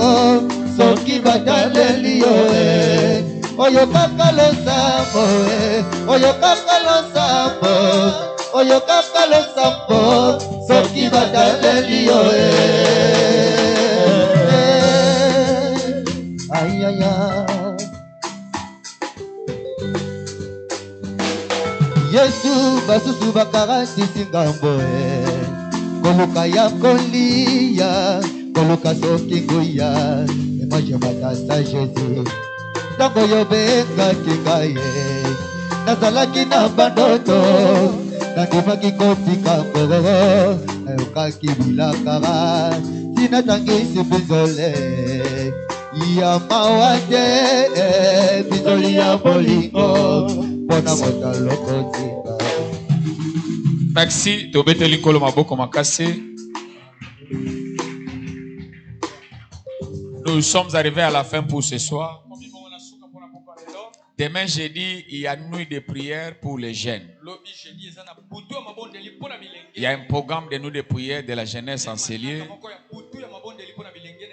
soki bataleli yo oyo kaka lo sambo, oyo kaka lo sambo, oyo kaka lo sambo, soki bataleli yo ay ay ay. Yesu basusu bakarati singambo koluka ya kolia, koluka soki nguya. Et moi je m'attache à Jésus. Tango yo benga kikaye, nazalaki na bandoto, nandimaki kotika mboro, nayokaki bilakara, sinatangisi bizole, ya mawate, bizoli ya bolingo, pona mota lokotika. Merci, tobete likolo maboko makase. Nous sommes arrivés à la fin pour ce soir. Demain jeudi, il y a une nuit de prière pour les jeunes. Il y a un programme de nuit de prière de la jeunesse en Célier.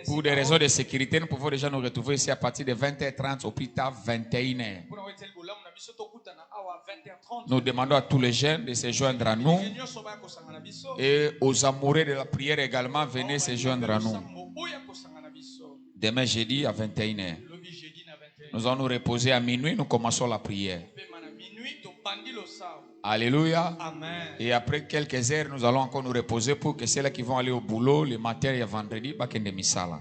Pour des raisons de sécurité, nous pouvons déjà nous retrouver ici à partir de 20h30 au plus tard 21h. Nous demandons à tous les jeunes de se joindre à nous. Et aux amoureux de la prière également, venez se joindre à nous. Demain jeudi à 21h. Nous allons nous reposer à minuit, nous commençons la prière. Alléluia. Amen. Et après quelques heures, nous allons encore nous reposer pour que ceux-là qui vont aller au boulot le matin et vendredi, bakende misala.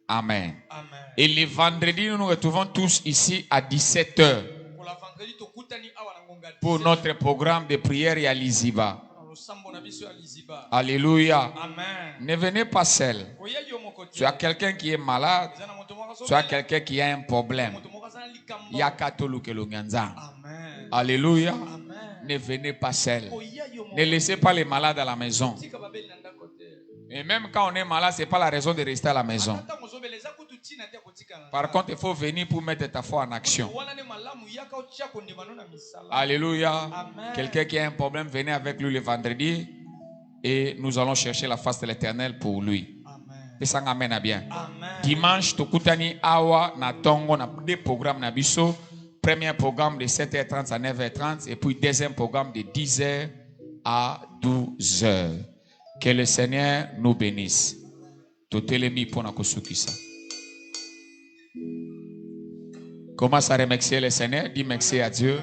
Amen. Amen. Et le vendredi, nous nous retrouvons tous ici à 17h pour notre programme de prière et à Liziba. Alléluia. Amen. Ne venez pas seul. Tu as quelqu'un qui est malade. Tu as quelqu'un qui a un problème. Alléluia. Amen. Ne venez pas seul. Ne laissez pas les malades à la maison. Et même quand on est malade, ce n'est pas la raison de rester à la maison. Par contre, il faut venir pour mettre ta foi en action. Alléluia. Quelqu'un qui a un problème, venez avec lui le vendredi et nous allons chercher la face de l'Éternel pour lui. Et ça amène bien. Dimanche, Tokutani Awa na Tongo na deux programmes na biso. Premier programme de 7h30 à 9h30 et puis deuxième programme de 10h à 12h. Que le Seigneur nous bénisse. Totelemi pour nakosukisa. Commence à remercier le Seigneur. Dis merci à Dieu.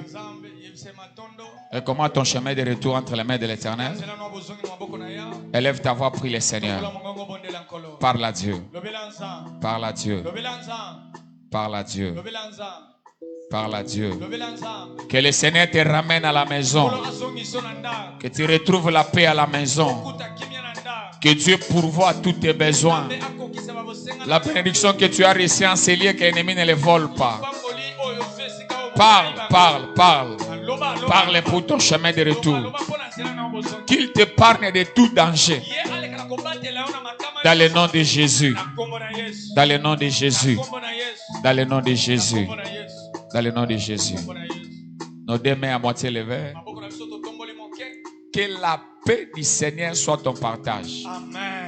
Et comment ton chemin de retour entre les mains de l'Éternel? Élève ta voix, prie le Seigneur. Parle à Dieu. Parle à Dieu. Parle à Dieu. Parle à Dieu. Que le Seigneur te ramène à la maison. Que tu retrouves la paix à la maison. Que Dieu pourvoie à tous tes besoins. La bénédiction que tu as reçue en ces lieux, que l'ennemi ne les vole pas. Parle, parle, parle. Parle pour ton chemin de retour. Qu'il t'épargne de tout danger. Dans le nom de Jésus. Dans le nom de Jésus. Dans le nom de Jésus. Dans le nom de Jésus. Nos deux mains à moitié levées. Que la paix du Seigneur soit ton partage. Amen.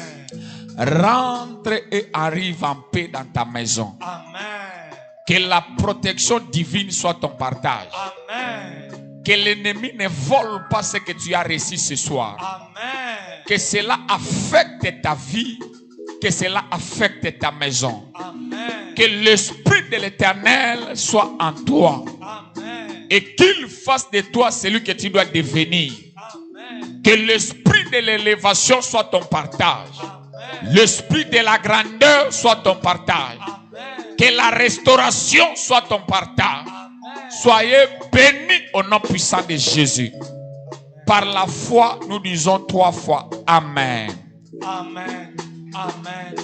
Rentre et arrive en paix dans ta maison. Amen. Que la protection divine soit ton partage. Amen. Que l'ennemi ne vole pas ce que tu as reçu ce soir. Amen. Que cela affecte ta vie. Que cela affecte ta maison. Amen. Que l'Esprit de l'Éternel soit en toi. Amen. Et qu'il fasse de toi celui que tu dois devenir. Amen. Que l'esprit de l'élévation soit ton partage. L'esprit de la grandeur soit ton partage. Amen. Que la restauration soit ton partage. Amen. Soyez bénis au nom puissant de Jésus. Par la foi, nous disons 3 fois Amen. Amen. Amen.